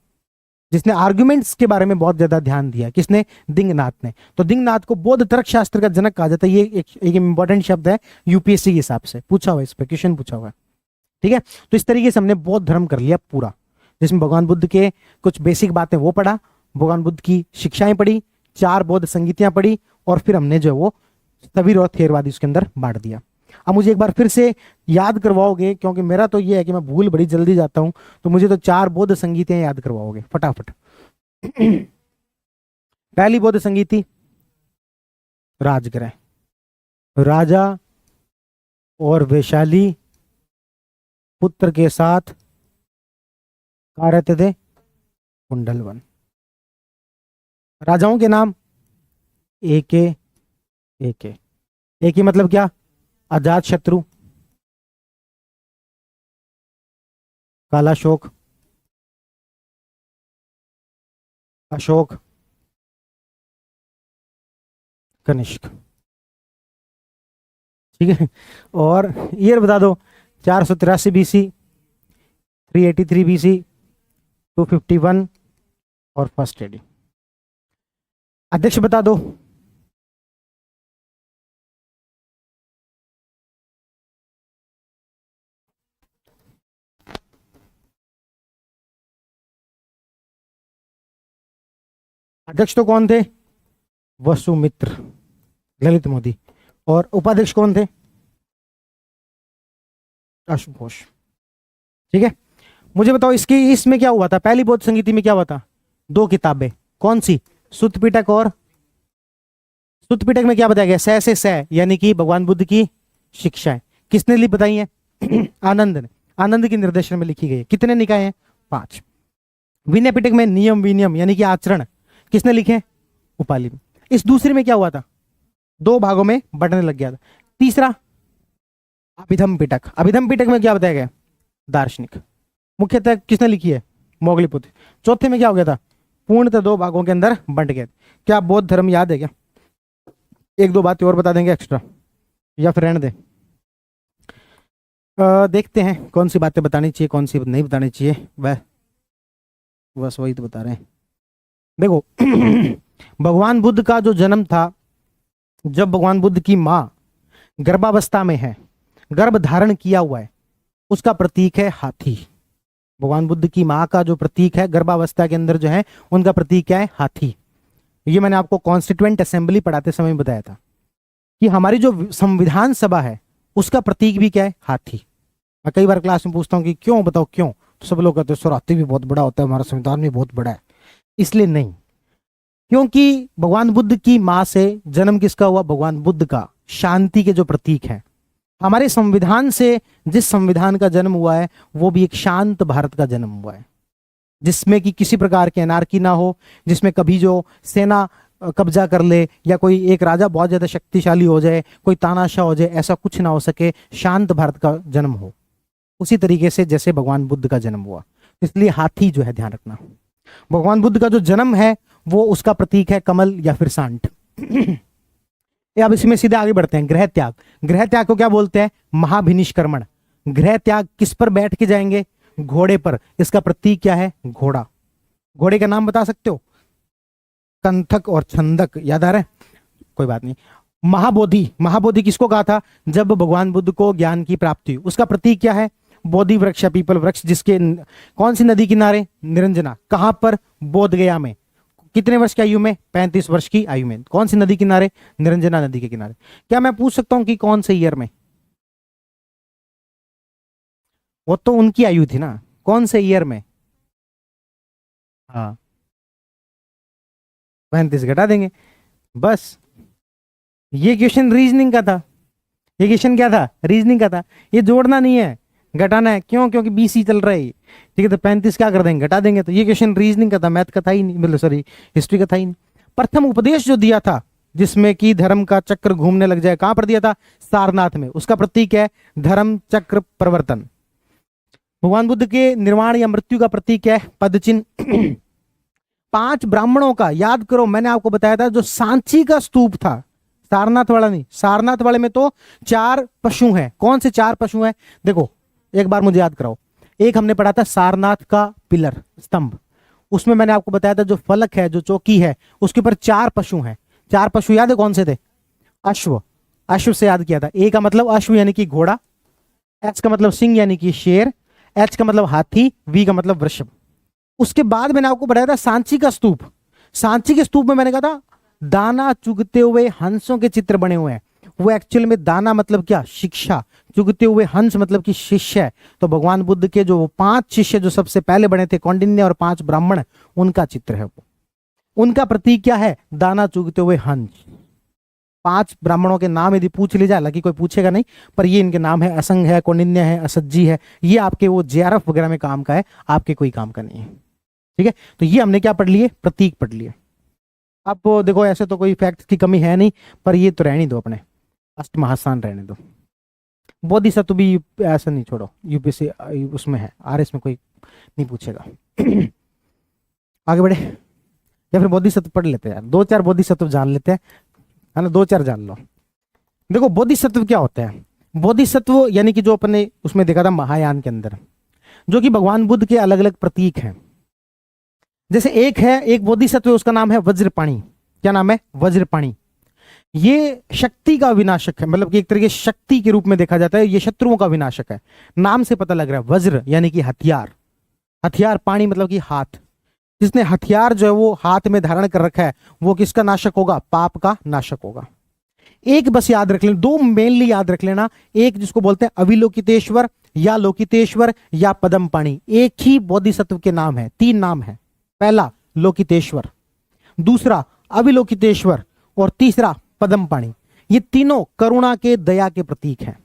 जिसने आर्गुमेंट्स के बारे में बहुत ज्यादा ध्यान दिया। किसने? दिंगनाथ ने। तो दिंगनाथ को बौद्ध तर्कशास्त्र का जनक कहा जाता है। ये एक इंपॉर्टेंट शब्द है, यूपीएससी के हिसाब से पूछा हुआ, इस पर क्वेश्चन पूछा हुआ है, ठीक है। तो इस तरीके से हमने बौद्ध धर्म कर लिया पूरा, जिसमें भगवान बुद्ध के कुछ बेसिक बातें वो पढ़ा, भगवान बुद्ध की शिक्षाएं पढ़ी, 4 बौद्ध संगीतियां पढ़ी, और फिर हमने जो है वो स्थविर और थेरवादी उसके अंदर बांट दिया। अब मुझे एक बार फिर से याद करवाओगे, क्योंकि मेरा तो ये है कि मैं भूल बड़ी जल्दी जाता हूं, तो मुझे तो 4 बौद्ध संगीतियां याद करवाओगे फटाफट। पहली बौद्ध संगीति राजगृह। राजा और वैशाली पुत्र के साथ कहाँ रहते थे? कुंडलवन। राजाओं के नाम एके मतलब क्या? अजात शत्रु, कालाशोक, अशोक, कनिष्क, ठीक है। और ईयर बता दो, 483 बीसी, 383 बीसी, 251 और फर्स्ट एडी। अध्यक्ष बता दो। अध्यक्ष तो कौन थे? वसुमित्र, ललित मोदी। और उपाध्यक्ष कौन थे? अशुतोष, ठीक है। मुझे बताओ इसमें क्या हुआ था? पहली बौद्ध संगीति में क्या हुआ था? 2 किताबें, कौन सी? सुत्त पिटक। और सुत्त पिटक में क्या बताया गया? स से स, यानी कि भगवान बुद्ध की शिक्षाएं। किसने ली बताई है? आनंद ने। आनंद के निर्देशन में लिखी गई है। कितने निकाय हैं? 5। विनय पिटक में नियम विनियम यानी कि आचरण किसने लिखे? उपाली। इस दूसरे में क्या हुआ था? 2 भागों में बंटने लग गया था। तीसरा अभिधम पिटक। अभिधम पिटक में क्या बताया गया? दार्शनिक। मुख्यतः किसने लिखी है? मोगलीपुत्र। चौथे में क्या हो गया था? पूर्णतः 2 भागों के अंदर बंट गए। क्या बौद्ध धर्म याद है क्या? 1-2 बातें और बता देंगे एक्स्ट्रा या फिर रहने दें? देखते हैं कौन सी बातें बतानी चाहिए कौन सी नहीं बतानी चाहिए। वह बस वही तो बता रहे हैं। देखो भगवान बुद्ध का जो जन्म था, जब भगवान बुद्ध की मां गर्भावस्था में है, गर्भ धारण किया हुआ है, उसका प्रतीक है हाथी। भगवान बुद्ध की मां का जो प्रतीक है गर्भावस्था के अंदर जो है, उनका प्रतीक क्या है? हाथी। ये मैंने आपको कॉन्स्टिट्यूएंट असेंबली पढ़ाते समय बताया था कि हमारी जो संविधान सभा है उसका प्रतीक भी क्या है? हाथी। मैं कई बार क्लास में पूछता हूँ कि क्यों, बताओ क्यों, तो सब लोग कहते हैं सर हाथी भी बहुत बड़ा होता है, हमारा संविधान भी बहुत बड़ा है। इसलिए नहीं, क्योंकि भगवान बुद्ध की मां से जन्म किसका हुआ? भगवान बुद्ध का, शांति के जो प्रतीक है। हमारे संविधान से जिस संविधान का जन्म हुआ है वो भी एक शांत भारत का जन्म हुआ है, जिसमें कि किसी प्रकार की अनार्की ना हो, जिसमें कभी जो सेना कब्जा कर ले या कोई एक राजा बहुत ज्यादा शक्तिशाली हो जाए, कोई तानाशाह हो जाए, ऐसा कुछ ना हो सके, शांत भारत का जन्म हो। उसी तरीके से जैसे भगवान बुद्ध का जन्म हुआ, इसलिए हाथी जो है ध्यान रखना। भगवान बुद्ध का जो जन्म है वो उसका प्रतीक है कमल या फिर सांड। अब इसमें सीधे आगे बढ़ते हैं। गृह त्याग। गृह त्याग को क्या बोलते हैं? महाभिनिष्क्रमण। गृह त्याग किस पर बैठ के जाएंगे? घोड़े पर। इसका प्रतीक क्या है? घोड़ा। घोड़े का नाम बता सकते हो? कंथक और छंदक याद आ रहा है? कोई बात नहीं। महाबोधि। महाबोधि किसको कहा था? जब भगवान बुद्ध को ज्ञान की प्राप्ति हुई। उसका प्रतीक क्या है? बोधि वृक्ष, पीपल वृक्ष, जिसके कौन सी नदी किनारे? निरंजना। कहां पर? बोध गया में। कितने वर्ष की आयु में? 35 वर्ष की आयु में। कौन सी नदी किनारे? निरंजना नदी के किनारे। क्या मैं पूछ सकता हूं कि कौन से ईयर में? वो तो उनकी आयु थी ना, कौन से ईयर में? हाँ 35 घटा देंगे बस। ये क्वेश्चन रीजनिंग का था। ये क्वेश्चन क्या था? रीजनिंग का था। ये जोड़ना नहीं है, घटाना है। क्यों? क्योंकि बीसी चल रहा है। ठीक है, तो 35 क्या कर देंगे? घटा देंगे। तो ये क्वेश्चन रीजनिंग का था, मैथ का था ही नहीं, मतलब सॉरी हिस्ट्री का था ही नहीं। प्रथम उपदेश जो दिया था जिसमें कि धर्म का चक्र घूमने लग जाए, कहां पर दिया था? सारनाथ में। उसका प्रतीक है धर्म चक्र प्रवर्तन। भगवान बुद्ध के निर्वाण या मृत्यु का प्रतीक है पद चिन्ह। 5 ब्राह्मणों का याद करो, मैंने आपको बताया था जो सांची का स्तूप था, सारनाथ वाला नहीं, सारनाथ वाले में तो 4 पशु हैं। कौन से 4 पशु हैं? देखो एक बार मुझे याद कराओ। एक हमने पढ़ा था सारनाथ का पिलर, स्तंभ। उसमें मैंने आपको बताया था जो फलक है, जो चौकी है, उसके ऊपर 4 पशु हैं। 4 पशु याद है कौन से थे? अश्व। अश्व से याद किया था। ए का मतलब अश्व यानी कि घोड़ा, एच का मतलब सिंह यानी कि शेर, एच का मतलब हाथी, वी का मतलब वृषभ। उसके बाद मैंने आपको बताया था सांची का स्तूप। सांची के स्तूप में मैंने कहा था दाना चुगते हुए हंसों के चित्र बने हुए हैं। वो एक्चुअल में दाना मतलब क्या? शिक्षा। चुगते हुए हंस मतलब कि शिष्य है। तो भगवान बुद्ध के जो 5 शिष्य जो सबसे पहले बने थे, कौंडिन्य और 5 ब्राह्मण, उनका चित्र है वो। उनका प्रतीक क्या है? दाना चुगते हुए हंस। 5 ब्राह्मणों के नाम यदि पूछ ली जाए, हालांकि कोई पूछेगा नहीं, पर ये इनके नाम है। असंग है, कौंडिन्य है, असज्जी है। ये आपके वो जेआरएफ वगैरह में काम का है, आपके कोई काम का नहीं है। ठीक है, तो ये हमने क्या पढ़ लिए? प्रतीक पढ़ लिए। अब देखो ऐसे तो कोई फैक्ट की कमी है नहीं, पर ये तो रहने दो, अपने अष्ट महास्थान रहने दो। बोधिसत्व भी ऐसा नहीं, छोड़ो, यूपीएससी उसमें है, आरएस में कोई नहीं पूछेगा। आगे बढ़े या फिर बोधिसत्व पढ़ लेते हैं यार, 2-4 बोधिसत्व जान लेते हैं, है ना? 2-4 जान लो। देखो बोधिसत्व क्या होता है? बोधिसत्व यानी कि जो अपने उसमें देखा था महायान के अंदर, जो कि भगवान बुद्ध के अलग अलग प्रतीक हैं। जैसे एक बोधिसत्व, उसका नाम है वज्रपाणी। क्या नाम है? वज्रपाणी। ये शक्ति का विनाशक है, मतलब कि एक तरीके शक्ति के रूप में देखा जाता है। ये शत्रुओं का विनाशक है, नाम से पता लग रहा है। वज्र यानी कि हथियार, हथियार, पाणी मतलब कि हाथ। जिसने हथियार जो है वो हाथ में धारण कर रखा है, वो किसका नाशक होगा? पाप का नाशक होगा। एक बस याद रख लेना, 2 मेनली याद रख लेना। एक जिसको बोलते हैं अविलोकितेश्वर या लोकितेश्वर या पदम पाणी। एक ही बोधिसत्व के नाम है, 3 नाम है। पहला लोकितेश्वर, दूसरा अविलोकितेश्वर और तीसरा पदम पाणी। ये तीनों करुणा के, दया के प्रतीक हैं।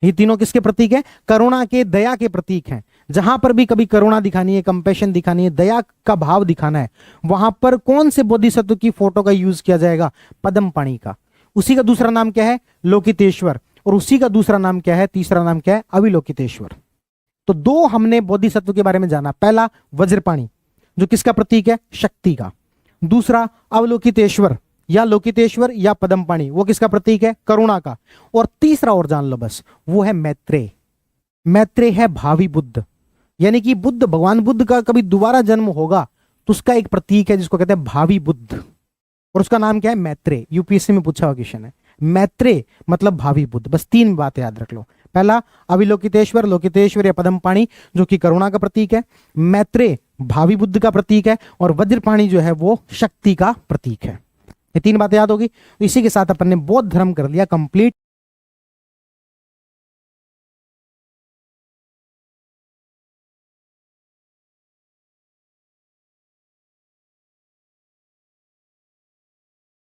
ये तीनों किसके प्रतीक है? करुणा के, दया के प्रतीक हैं। जहां पर भी कभी करुणा दिखानी है, कंपैशन दिखानी है, दया का भाव दिखाना है, वहां पर कौन से बोधिसत्व की फोटो का यूज किया जाएगा? पद्मपाणि का। उसी का दूसरा नाम क्या है? लोकितेश्वर। और उसी का दूसरा नाम क्या है? तीसरा नाम क्या है? अविलोकितेश्वर। तो दो हमने बोधिसत्व के बारे में जाना। पहला वज्रपाणि, जो किसका प्रतीक है? शक्ति का। दूसरा अवलोकितेश्वर या लोकितेश्वर या पद्मपाणि, वो किसका प्रतीक है? करुणा का। और तीसरा और जान लो बस, वो है मैत्रेय। मैत्रेय है भावी बुद्ध, यानी कि बुद्ध, भगवान बुद्ध का कभी दोबारा जन्म होगा तो उसका एक प्रतीक है जिसको कहते हैं भावी बुद्ध, और उसका नाम क्या है? मैत्रेय। यूपीएससी में पूछा हुआ क्वेश्चन है। मैत्रेय मतलब भावी बुद्ध। बस तीन बातें याद रख लो। पहला अविलोकितेश्वर, लोकितेश्वर या पद्मपाणि जो कि करुणा का प्रतीक है, मैत्रेय भावी बुद्ध का प्रतीक है, और वज्रपाणि जो है वो शक्ति का प्रतीक है। ये तीन बातें याद होगी। तो इसी के साथ अपन ने बौद्ध धर्म कर लिया कंप्लीट।